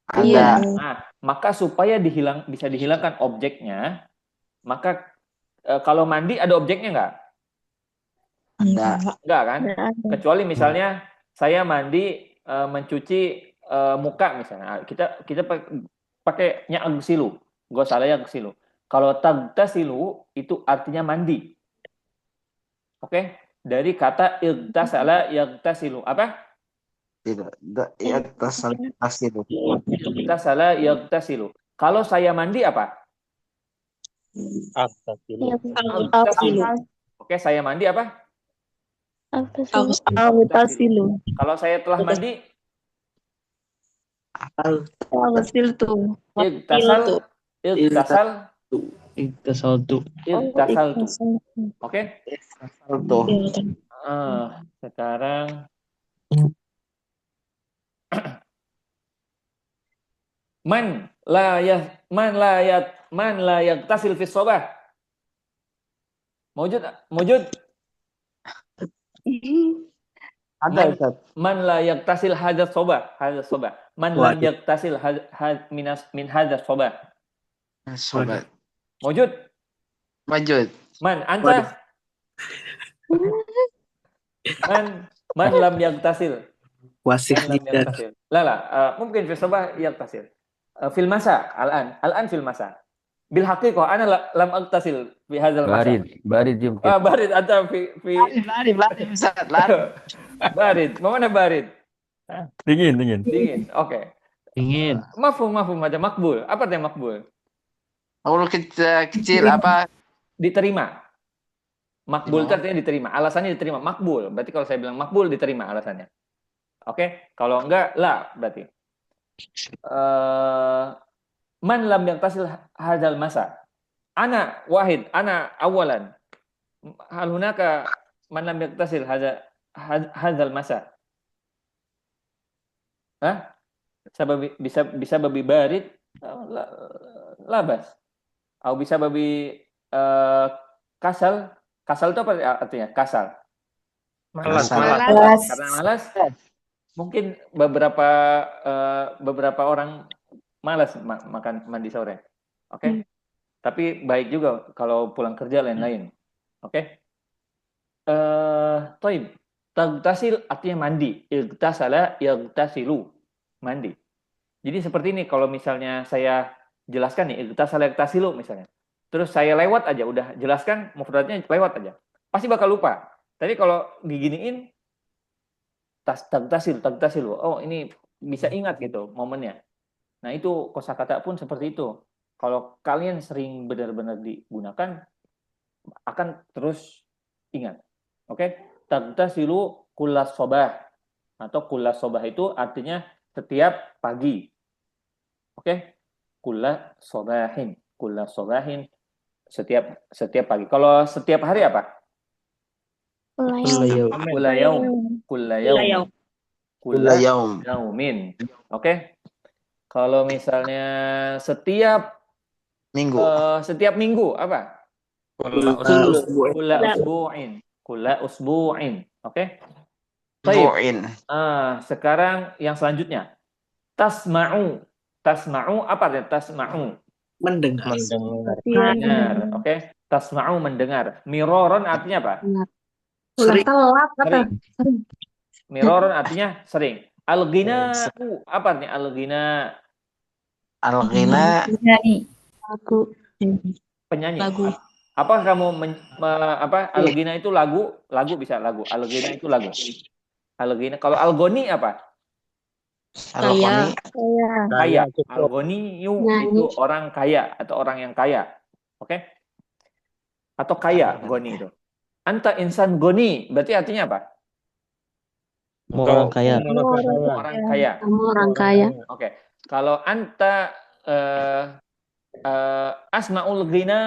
Ada. Nah, maka supaya bisa dihilangkan objeknya, maka kalau mandi ada objeknya nggak? Enggak kan? Kecuali misalnya saya mandi mencuci muka misalnya. Kita pakai yagsilu. Ghasala yagsilu. Kalau tagtasilu itu artinya mandi. Oke? Dari kata igtasala yagtasilu. Apa? Tidak. Yagtasilu. Igtasala yagtasilu. Kalau saya mandi apa? Agtasilu. Oke, saya mandi apa? Agtasilu. Kalau saya telah mandi, Agtasiltu. igtasaltu. Oke? Sekarang man la yagtasil fi shabah. Mawjud? Ada, Ustaz. Man la yagtasil hadzal shabah. Man lam yagtasil min hadzal shabah. Sobat. Mawjud? Majud. Man anta? Man lam yagtasil. Wasif Man lam yagtasil. Mungkin fi shabah yagtasil. Fil masa al-an fil masa. Bil haqiqah ana lam agtasil fi hadzal masa. Barid jump. Barid anta fi Lari, Ustaz. Lari. barid. Mana barid? Dingin. Oke. Dingin. Mafhum macam makbul. Apa artinya makbul? Kalau kecil apa? Diterima. Makbul itu artinya diterima. Alasannya diterima. Makbul. Berarti kalau saya bilang makbul diterima alasannya. Oke. Kalau enggak lah berarti. Man lam yagtasil hadzal masa. Ana wahid, ana awalan. Hal hunaka man lam yagtasil hadzal masa. Bisa babi barid labas. Atau bisa babi kasal. Kasal itu apa artinya? Kasal. Malas. Karena malas. Mungkin beberapa orang malas makan mandi sore. Oke? Tapi baik juga kalau pulang kerja lain-lain. Oke? Toib. Tagtasil artinya mandi. Igtasala yagtasilu. Mandi. Jadi seperti ini kalau misalnya saya jelaskan nih, igtasala yagtasilu misalnya. Terus saya lewat aja, udah jelaskan mufradnya lewat aja. Pasti bakal lupa. Tapi kalau diginiin tagtasilu. Oh, ini bisa ingat gitu momennya. Nah, itu kosakata pun seperti itu. Kalau kalian sering benar-benar digunakan, akan terus ingat. Oke? Tagtasilu kullas sobah. Atau kullas sobah itu artinya setiap pagi. Oke? Kullas sobahin. Kullas sobahin setiap pagi. Kalau setiap hari apa? Kulayau. Kulayaum. Kulayaum. Kulla yaum. Kullayaumin. Oke? Kalau misalnya setiap Minggu. minggu apa? Kulla Usbu'. Kulla usbu'in. Oke? Baik. Bu'in. Sekarang yang selanjutnya. Tasma'u. Tasma'u apa artinya tasma'u? Mendengar. mendengar. Mendengar. Oke? Tasma'u mendengar. Miroron artinya apa? Sering. Telat kata. Sering. Miroron artinya sering. Al-ghina'u apa artinya al-ghina? Al-ghina. Aku. Penyanyi. Lagu. Apa kamu al-ghina itu lagu? Lagu bisa lagu. Al-ghina itu lagu. Al-ghina. Kalau al-ghoni apa? Al-ghani. Kaya. cukup. Al-ghoniyu Nyanyi. itu orang kaya atau orang yang kaya. Oke? Atau kaya goni itu. Anta insan goni berarti artinya apa? Orang kaya. Orang kaya. Kamu orang kaya. Oke. Kalau anta asmaul ghina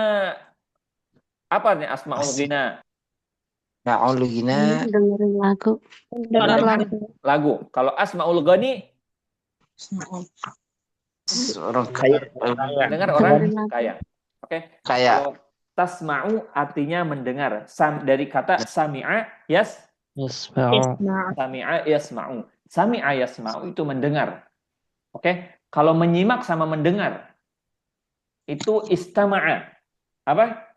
apa artinya asmaul ghina? Na'ul ghina. Dengerin lagu. Dengar lagu. Lagu. Kalau asmaul ghani Orang kaya. dengar orang kaya. Oke. Kaya. Kalau tasma'u artinya mendengar. Dari kata sami'a Yasma'u. sami'a yasma'u. Sami'a yasma'u itu mendengar. Oke. Kalau menyimak sama mendengar itu istama'a. Apa?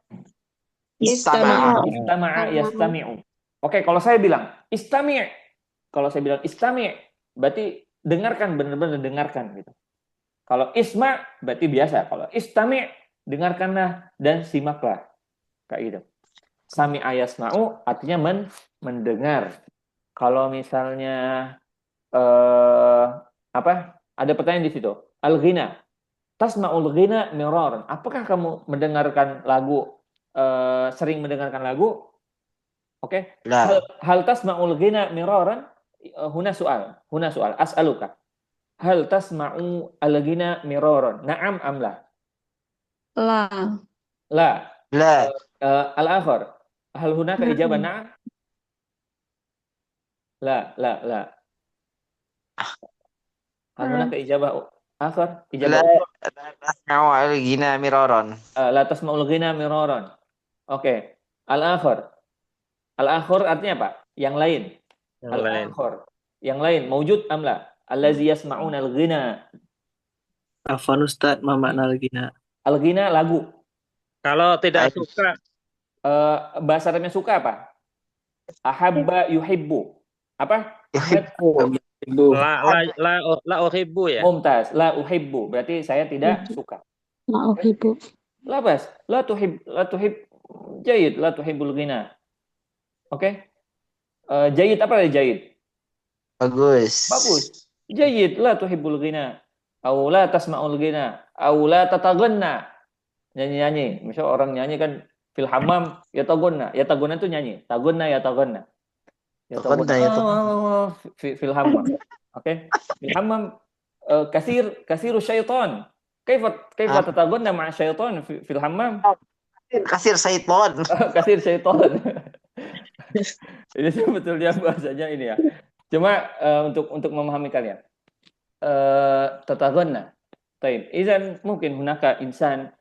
Istama'a. Istama'a yastami'u. Oke, kalau saya bilang istami'. Kalau saya bilang istami', berarti dengarkan, benar-benar dengarkan gitu. Kalau isma' berarti biasa. Kalau istami', dengarkanlah dan simaklah. Kayak gitu. Sami'a yasma'u artinya mendengar. Kalau misalnya ada pertanyaan di situ. Al-ghina. Tasma'ul ghina miraran. Apakah kamu mendengarkan lagu sering mendengarkan lagu? Oke. La. Hal tasma'ul ghina miraran? Huna soal. As'aluka. Hal tasma'u al-ghina miraran? Na'am am la? La. La. La. Al-akhar. Hal hunaka Na'am. ijabah na'am? La. Hal hunaka ijabah akhar? Ijabah La tasma'u al-ghina miraran. la tasma'ul ghina miraran. Oke. Al-akhar. Al-akhar artinya apa? Yang lain. Yang lain. Al-akhar. Yang lain. Mawjud am la? Allazi yasma'una al-ghina. Afwan Ustaz, ma makna al-ghina? Al-ghina lagu. Kalau tidak suka, Bahasa Arabnya suka apa? Ahabba yuhibbu. Apa? Yuhibbu. la uhibbu ya. Mumtaz. La uhibbu. Berarti saya tidak suka. La uhibbu. La bas. La tuhib. Jayid. La tuhibbul ghina. Oke? Jayid apa ya jayid? Bagus. Jayid. La tuhibbul ghina. Au la tasma'ul ghina. Au la tataghanna. Nyanyi-nyanyi. Misal orang nyanyi kan fil hammam yataghanna. Yataghanna itu nyanyi. Taghanna yataghanna. Fil hammam. Oke. Fil hammam kasiru syaitan. Kaifa tataghanna ma'a syaitan fil hammam? Kasir syaitan. Kasir syaitan. Ini sebetulnya bahasanya ini ya. Cuma untuk memahami kalian. Tataghanna. Baik. Idzan mungkin hunaka insan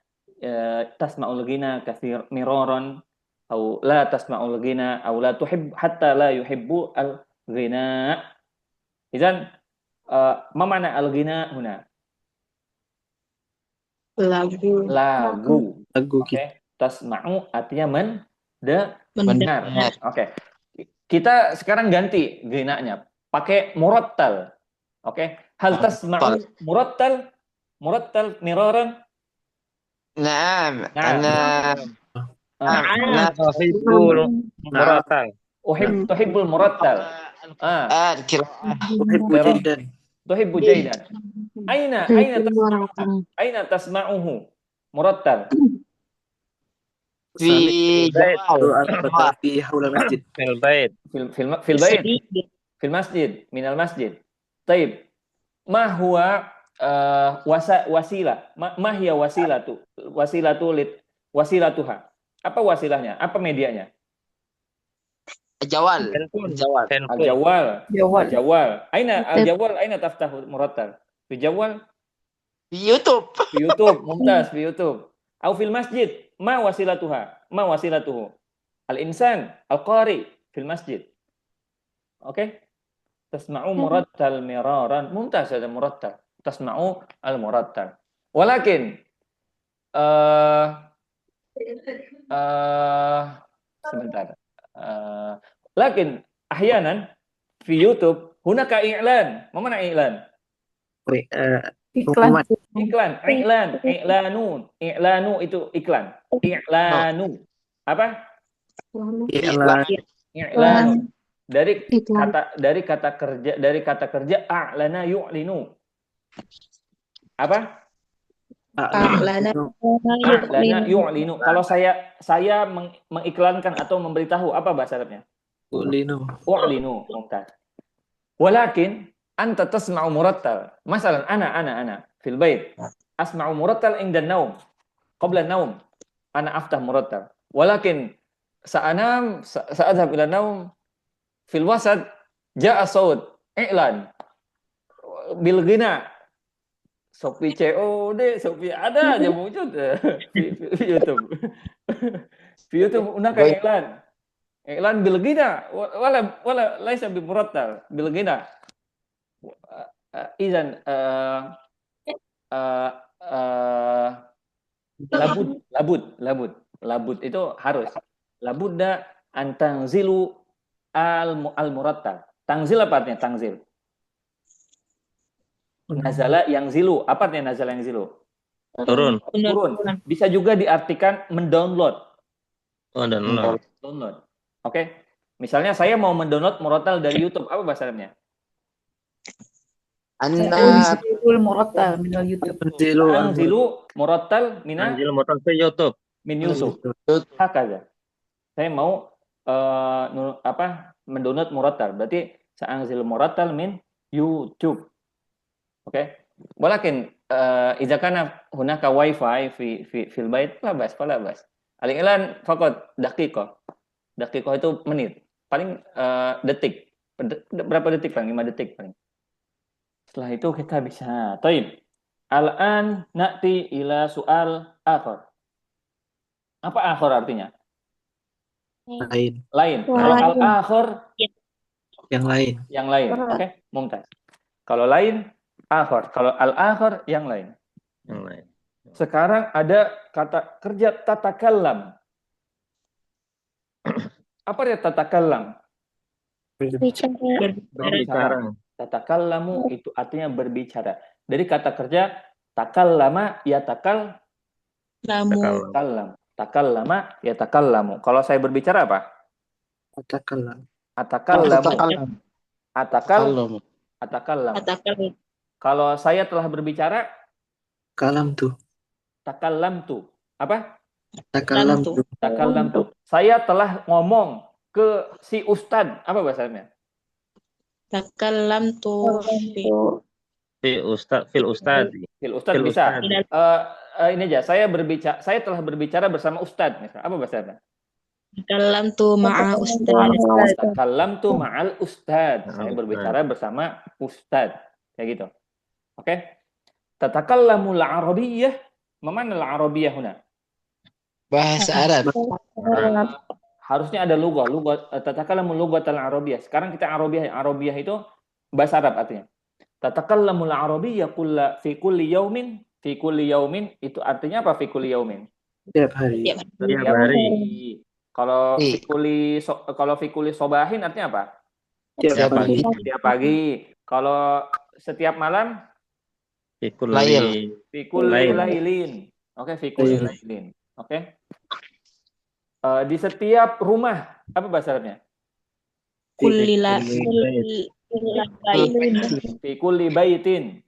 tasma'ul ghina katsir miraran atau la tasma'ul ghina atau la tuhib hatta la yuhibbu al-ghina. Idzan ma makna al-ghina huna? Lagu. Oke. Tasma'u artinya mendengar. Oke. Kita sekarang ganti ghinanya. Pakai murattal. Oke. Hal tasma'u murattal miraran? Naam. Uhibbul murattal. Tuhibbul murattal. Uhibbu jaidan. Tuhibbu jaidan. Aina tasma'uha? Aina tasma'uhu? Murattal. Fil bait. Fi haula masjid. Fil bait. Fil bait. Fil masjid. Minal masjid. Taib. Ma huwa wasilah. Ma hiya wasilatuha. Apa wasilahnya? Apa medianya? Handphone. Al-jawal. Aina taftahu murattal? Fi jawal? Fi YouTube. Mumtaz, fi YouTube. Au fil masjid. Ma wasilatuhu? Al-insan, al-qari fil masjid. Oke? Tasma'u murattal miraran. Mumtaz ada murattal. Tasma'u al-murattal. Walakin sebentar. Lakin ahyanan fi YouTube hunaka i'lan. Mana i'lan? Iklan. I'lanu itu iklan. I'lanu. Apa? I'lan. Dari kata kerja a'lana yu'linu. Apa? A'lana yu'linu. Kalau saya mengiklankan atau memberitahu, apa bahasa Arabnya? U'linu. Mumtaz. Walakin anta tasma'u murattal. Masalan ana fil bait asma'u murattal inda naum. Qabla naum. Ana aftah murattal. Walakin sa'adhab ila naum fil wasad ja'a saut i'lan bil ghina. Shopee COD, Shopee ada aja wujud di YouTube. Di YouTube hunaka i'lan. I'lan bil ghina wala laisa bi murattal bil ghina. Idzan labud itu harus. Labudda an tanzilu al-murattal. Tangzil apa artinya tangzil? Nazala yang zilu. Apa artinya nazala yang zilu? Turun. Bisa juga diartikan mendownload. Download. Oke. Misalnya saya mau mendownload murattal dari YouTube. Apa bahasa Arabnya? Anzilul murattal minal YouTube. Anzilu murattal fi YouTube. Min YouTube. Hakaza. Saya mau mendownload murattal. Berarti sa'anzil murattal min YouTube. Oke. Walakin idza kana hunaka wifi fil bait la bas. Al-i'lan faqat daqiqah. Daqiqah itu menit. Paling detik. Berapa detik paling? 5 detik paling. Setelah itu kita bisa. Taib. Al-an na'ti ila su'al akhar. Apa akhar artinya? Lain. Kalau al-akhar yang lain. Oke, mumtaz. Kalau lain akhar, kalau al-akhar yang lain. Sekarang ada kata kerja tatakallam. Apa dia tatakallam? Berbicara. Tatakallamu itu artinya berbicara. Dari kata kerja takallama ya takallam. Takallama ya takallamu. Kalau saya berbicara apa? Atakallamu. Kalau saya telah berbicara takallamtu. Apa? Takallamtu. Saya telah ngomong ke si ustad. Apa bahasanya? Takallamtu Fil ustad bisa. Ini aja. Saya telah berbicara bersama ustad. Misalnya. Apa bahasanya? Takallamtu ma'a ma'al ustad. Saya berbicara bersama ustad. Kayak gitu. Oke. Tatakallamu al-arabiyyah. Mana al-arabiyyah huna? Bahasa Arab. Harusnya ada lugah. Tatakallamu lughatal arabiyyah. Sekarang kita arabiyyah. Arabiyyah itu bahasa Arab artinya. Tatakallamu al-arabiyyah fi kulli yaumin. Fi kulli yaumin itu artinya apa? Fi kulli yaumin. Tiap hari. Kalau fikuli sobahin artinya apa? Tiap pagi. Kalau setiap malam fikul lailin. Oke, fikul lailin. Oke. Di setiap rumah apa bahasa Arabnya? kulli Fi kulli baitin.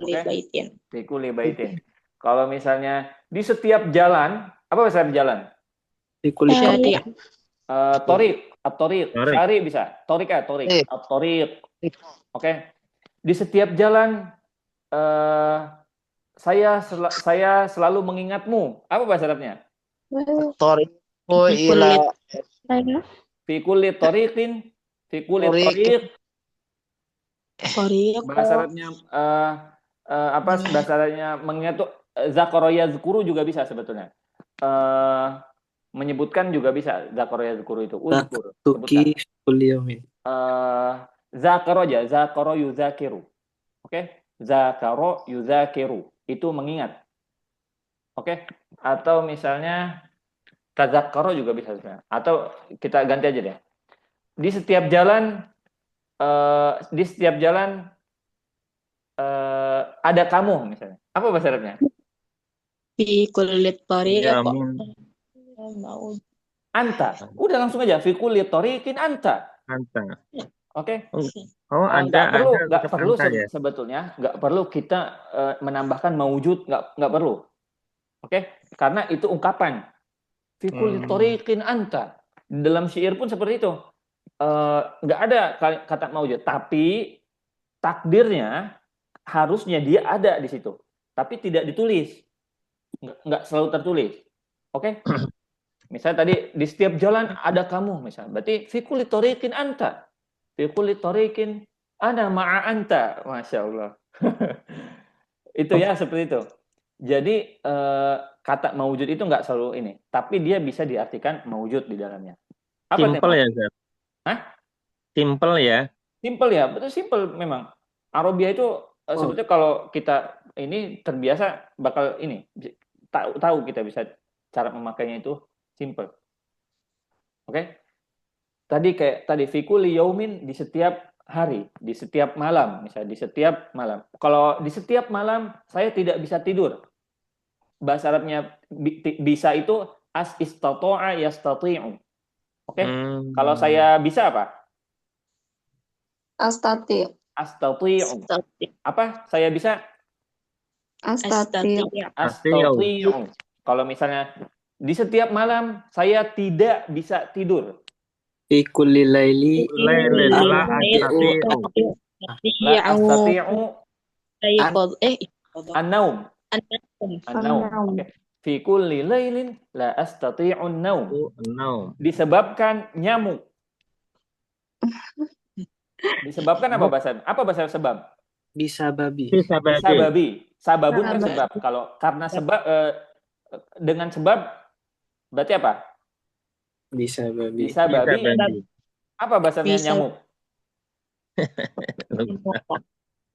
baitin. Fi kulli baitin. Kalau misalnya di setiap jalan, apa bahasa jalan? Syari. Torik, at-torik, Torik. syari bisa. Torik, at-torik. Oke. Di setiap jalan saya selalu mengingatmu. Apa bahasa Arabnya? Tariqu ila Fi kulli tariqin, fi kulli tariq. Bahasa Arabnya apa bahasa Arabnya mengingat tuh zakara yazkuru juga bisa sebetulnya. Menyebutkan juga bisa zakara yazkuru itu. Uzkur. Tuki kulli yaumin. Zakara aja, zakara yuzakiru. Oke? Zakara yuzakiru. Itu mengingat. Oke? Atau misalnya tazakkara juga bisa sebenarnya. Atau kita ganti aja deh. Di setiap jalan ada kamu misalnya. Apa bahasa Arabnya? Fi kulli tariq. Ya, min Anta. Udah langsung aja. Fi kulli tariqin anta. anta. Oke? Oh, Nggak tetap perlu anta ya. sebetulnya. Nggak perlu kita menambahkan maujud. Nggak perlu. Oke? Karena itu ungkapan. Fi kulli tariqin anta. Dalam syair pun seperti itu. Nggak ada kata maujud. Tapi takdirnya harusnya dia ada di situ. Tapi tidak ditulis. Nggak selalu tertulis. Oke? Misalnya tadi di setiap jalan ada kamu misalnya. Berarti fi kulli tariqin anta. Fi kulli tariqin ana ma'a anta. Masya Allah. Itu ya seperti itu. Jadi kata maujud itu nggak selalu ini. Tapi dia bisa diartikan maujud di dalamnya. Apa Simple tema? ya, Zat? Hah? Simple ya. Simple ya. Betul simple memang. Arabia itu sebetulnya kalau kita ini terbiasa bakal ini. Tahu kita bisa cara memakainya itu simple. Oke? Tadi fikuli yaumin di setiap hari, di setiap malam, misalnya di setiap malam. Kalau di setiap malam saya tidak bisa tidur. Bahasa Arabnya bisa itu as istata'a yastati'u. Oke? Kalau saya bisa apa? Astati. Astati'u. Apa? Saya bisa? Astati. Astati'u. Kalau misalnya di setiap malam saya tidak bisa tidur. Fi kulli laili La astati'u. La astati'u an-naum. An-naum. Oke. Fi kulli lailin la astati'u an-naum. No. Disebabkan nyamuk. Disebabkan apa bahasa? Apa bahasa sebab? bisa babi. Bisa babi. Sababi. Sababun kan sebab. Kalau karena sebab dengan sebab berarti apa? Bisa babi. Bisa babi. babi. Apa bahasanya Bisa. nyamuk?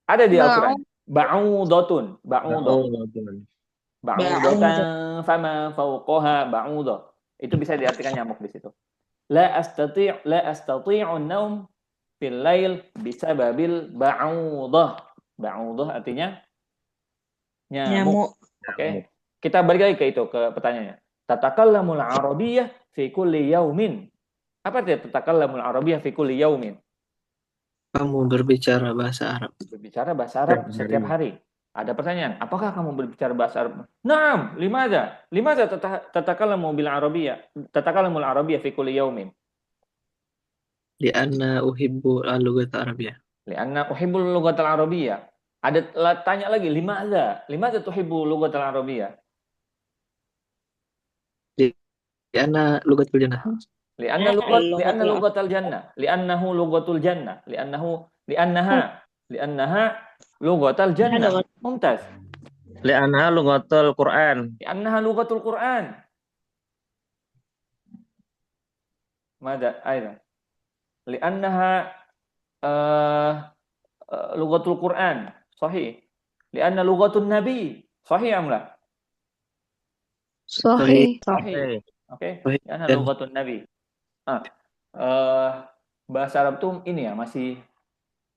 Ada di Al-Qur'an. Ba'udatun. Ba'udatan fama fawqaha ba'udah. Itu bisa diartikan nyamuk di situ. La astati'u an-naum fil lail bisababil ba'udah. Ba'udah artinya nyamuk. Oke. Kita balik lagi ke itu, ke pertanyaannya. Tatakallamul arabiyyah fi kulli yaumin. Apa artinya tatakallamul arabiyyah fi kulli yaumin? Kamu berbicara bahasa Arab. Berbicara bahasa Arab setiap hari. Ada pertanyaan, apakah kamu berbicara bahasa Arab? Naam, limadza? Limadza tatakallamu bil arabiyyah? Tatakallamul arabiyyah fi kulli yaumin. Lianna uhibbu al-lughat al-arabiyyah. Lianna uhibbul lughatal arabiyyah. Ada tanya lagi, limadza? Limadza tuhibbu lughatal arabiyyah? Lianna lughatul jannah. Liannahu lughatul jannah. Liannaha lughatul jannah. Mumtaz. Li'anha lughatul Quran. Liannaha lughatul Quran. Mada aidan. Liannaha lughatul Quran. Sahih. Lianna lughatun nabi. Sahih am la? Sahih. Sahih. Oke. Sahih. Lianna lughatun nabi. Bahasa Arab tuh ini ya masih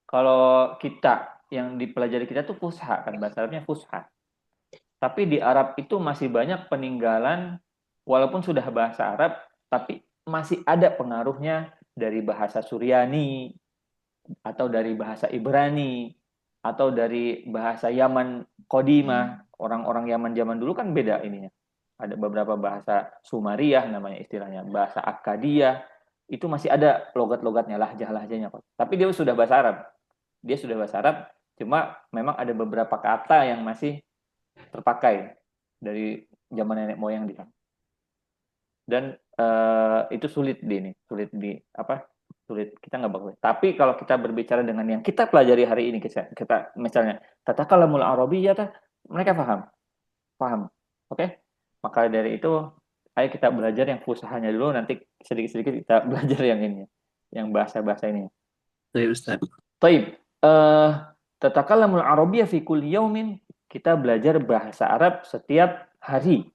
kalau kita yang dipelajari kita tuh fusha kan, bahasa Arabnya fusha. Tapi di Arab itu masih banyak peninggalan walaupun sudah bahasa Arab tapi masih ada pengaruhnya dari bahasa Suryani, atau dari bahasa Ibrani, atau dari bahasa Yaman Qadimah. Orang-orang Yaman zaman dulu kan beda ininya. Ada beberapa bahasa Sumariyah namanya istilahnya, bahasa Akkadiyah, itu masih ada logat-logatnya, lahjah-lahjahnya. Tapi dia sudah bahasa Arab. Dia sudah bahasa Arab, cuma memang ada beberapa kata yang masih terpakai dari zaman nenek moyang dia. Dan itu sulit kita nggak bakal. Tapi kalau kita berbicara dengan yang kita pelajari hari ini, kita misalnya tatakalamul arabiyyah, mereka paham. Oke? Maka dari itu ayo kita belajar yang fusahanya dulu, nanti sedikit-sedikit kita belajar yang ini, yang bahasa-bahasa ini. Baik, Ustaz. Taib. Tatakalamul arabiyyah fi kulli yaumin, kita belajar bahasa Arab setiap hari.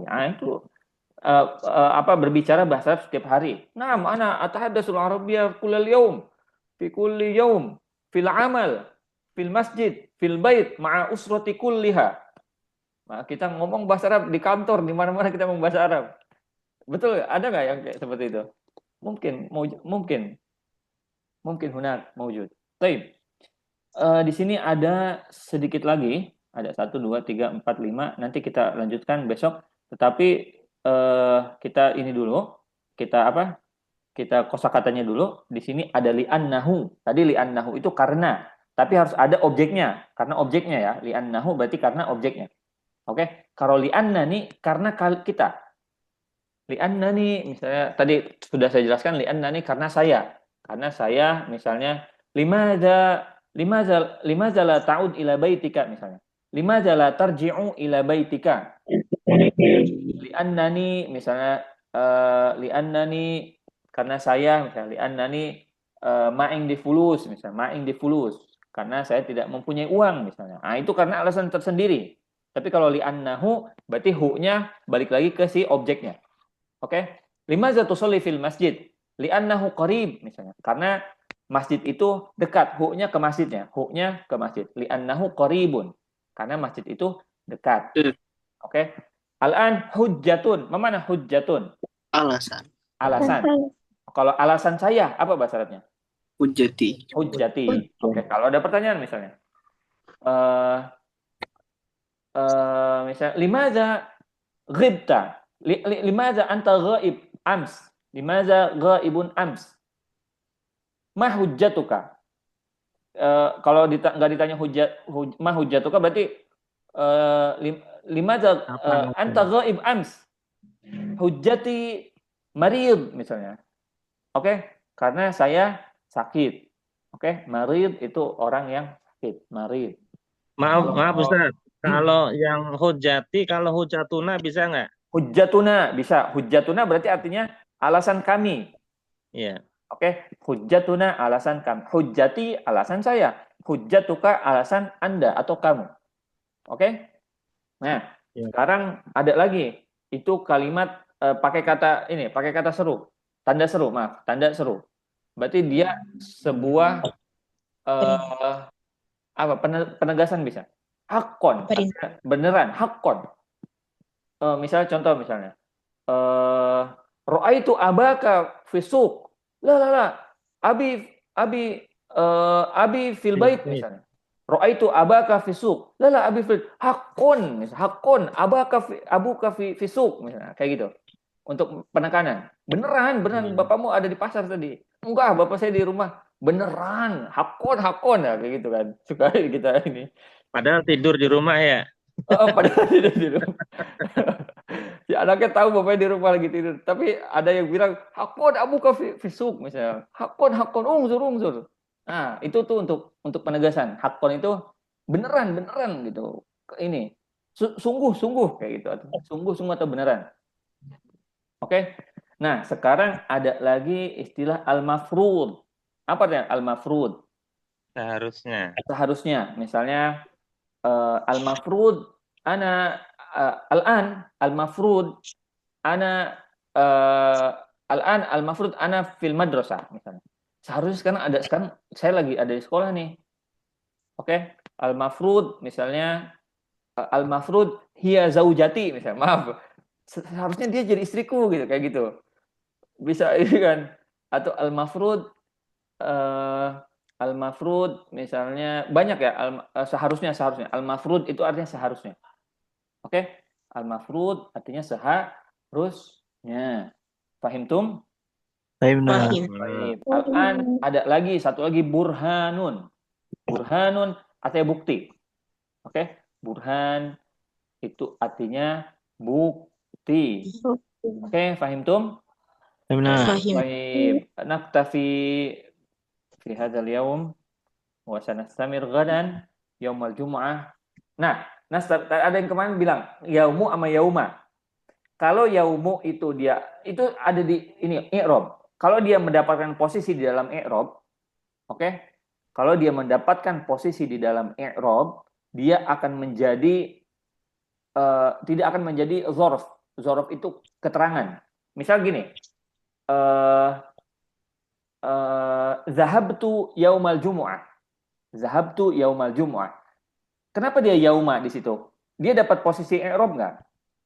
Nah, itu berbicara bahasa Arab setiap hari. Nah, ana atahaddatsul arabiyyah kullal yaum, fi kulli yaum, fil amal, fil masjid, fil bait, ma'a usrati kulliha. Nah, kita ngomong bahasa Arab di kantor, di mana-mana kita ngomong bahasa Arab. Betul, ada nggak yang kayak seperti itu? Mungkin hunak mawjud. Baik. Di sini ada sedikit lagi, ada 1 2 3 4 5, nanti kita lanjutkan besok. Tetapi kita ini dulu, kita kosakatanya dulu. Di sini ada li'annahu. Tadi li'annahu itu karena, tapi harus ada objeknya. Karena objeknya ya, li'annahu berarti karena objeknya. Oke, kalau li'anna nih karena kita. Li'anna nih misalnya tadi sudah saya jelaskan, li'anna nih karena saya. Karena saya misalnya limadza la ta'ud ila baitika misalnya. Limadza la tarji'u ila baitika. Li'annani misalnya li'annani karena saya, misalnya li'annani ma'ing di fulus, misalnya ma'ing di fulus karena saya tidak mempunyai uang misalnya. Nah, itu karena alasan tersendiri. Tapi kalau li'annahu berarti hu-nya balik lagi ke si objeknya. Oke? Limadza tusalli fil masjid? Li'annahu qarib misalnya. Karena masjid itu dekat, hu-nya ke masjidnya, hu-nya ke masjid. Li'annahu qaribun. Karena masjid itu dekat. Oke? Al-an hujjatun. Mana hujjatun? Alasan. Kalau alasan saya, apa bahasa Arabnya? Hujjati. Oke, kalau ada pertanyaan misalnya. Misalnya, limadza ghibta? Limadza anta ghaib ams? Limadza ghaibun ams? Ma hujjatuka? Kalau nggak ditanya ma hujjatuka berarti limadza anta ghaib ams? Hujjati marid misalnya. Oke, karena saya sakit. Oke, marid itu orang yang sakit, marid. Maaf Ustaz. Kalau yang hujjati, kalau hujjatuna bisa nggak? Hujjatuna bisa. Hujjatuna berarti artinya alasan kami. Iya. Oke, hujjatuna alasan kami. Hujjati alasan saya. Hujjatuka alasan Anda atau kamu. Oke? Nah, sekarang ada lagi. Itu kalimat pakai kata seru. Tanda seru. Berarti dia sebuah penegasan bisa. Hakon, beneran, hakon. Misalnya contoh misalnya. Ra'aitu abaka fisuk. La. Abi fil bait misalnya. Ra'aitu abaka fisuk. La abi fil hakon, abuka fisuk misalnya, kayak gitu. Untuk penekanan. Beneran bapakmu ada di pasar tadi. Enggak, bapak saya di rumah. Beneran, hakon ya, kayak gitu kan. Suka kita ini. Padahal tidur di rumah ya. Padahal tidur di rumah. Si anaknya tahu bapaknya di rumah lagi tidur. Tapi ada yang bilang, hakon abuka fisuk misalnya. Hakon ungzur. Nah, itu tuh untuk penegasan. Hakon itu beneran gitu. Ini sungguh kayak gitu. Sungguh atau beneran. Oke. Nah, sekarang ada lagi istilah al-mafrud. Apa artinya al-mafrud? Seharusnya. Misalnya al-mafrud ana al-mafrud ana al-mafrud ana fil madrasah misalnya. Seharusnya sekarang saya lagi ada di sekolah nih. Oke? Al-mafrud misalnya al-mafrud hiya zaujati misalnya. Maaf. Seharusnya dia jadi istriku gitu, kayak gitu. Bisa ini kan. atau al-mafrud misalnya banyak ya, seharusnya. Al-mafrud itu artinya seharusnya. Oke? Al-mafrud artinya seharusnya. Fahimtum? Fahimna. Fahim. Baik. Al-an ada lagi satu lagi burhanun. Burhanun artinya bukti. Oke? Burhan itu artinya bukti. Oke, fahimtum? Fahimna. Fahim. Baik. Naktafi fi hadzal yaum wa sanastamir ghadan yaumal jumu'ah. Nah, ada yang kemarin bilang yaumu sama yauma. Kalau yaumu itu ada di ini i'rab. Kalau dia mendapatkan posisi di dalam i'rab, oke? Kalau dia mendapatkan posisi di dalam i'rab, dia akan menjadi tidak akan menjadi dzarf. Dzarf itu keterangan. Misal gini, zahabtu yaumal jumu'ah. Zahabtu yaumal jumu'ah. Kenapa dia yauma di situ? Dia dapat posisi i'rab nggak?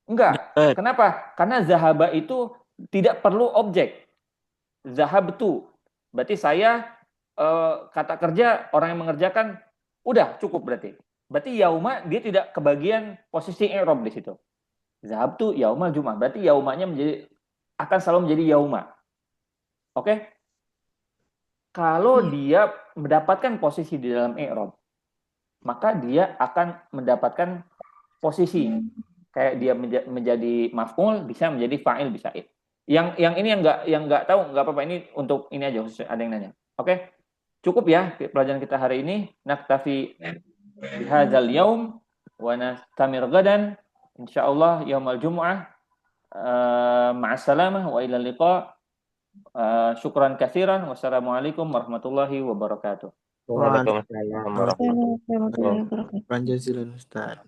Enggak. Kenapa? Karena zahaba itu tidak perlu objek. Zahabtu. Berarti saya kata kerja orang yang mengerjakan udah cukup berarti. Berarti yauma dia tidak kebagian posisi i'rab di situ. Zahabtu yaumal jumu'ah. Berarti yaumanya akan selalu menjadi yauma. Oke? Kalau dia mendapatkan posisi di dalam i'rab, maka dia akan mendapatkan posisi kayak dia menjadi maf'ul, bisa menjadi fa'il, bisa. Yang ini yang nggak tahu nggak apa-apa, ini untuk ini aja khusus ada yang nanya. Oke? Cukup ya pelajaran kita hari ini. Naktafi bihadzal yaum wa nastamir gadan insyaallah yaumal jumu'ah. Ma'assalamah wa ila liqa. Syukran katsiran. Wassalamualaikum warahmatullahi wabarakatuh. Waalaikumsalam warahmatullahi wabarakatuh. Syukran jazilan Ustaz.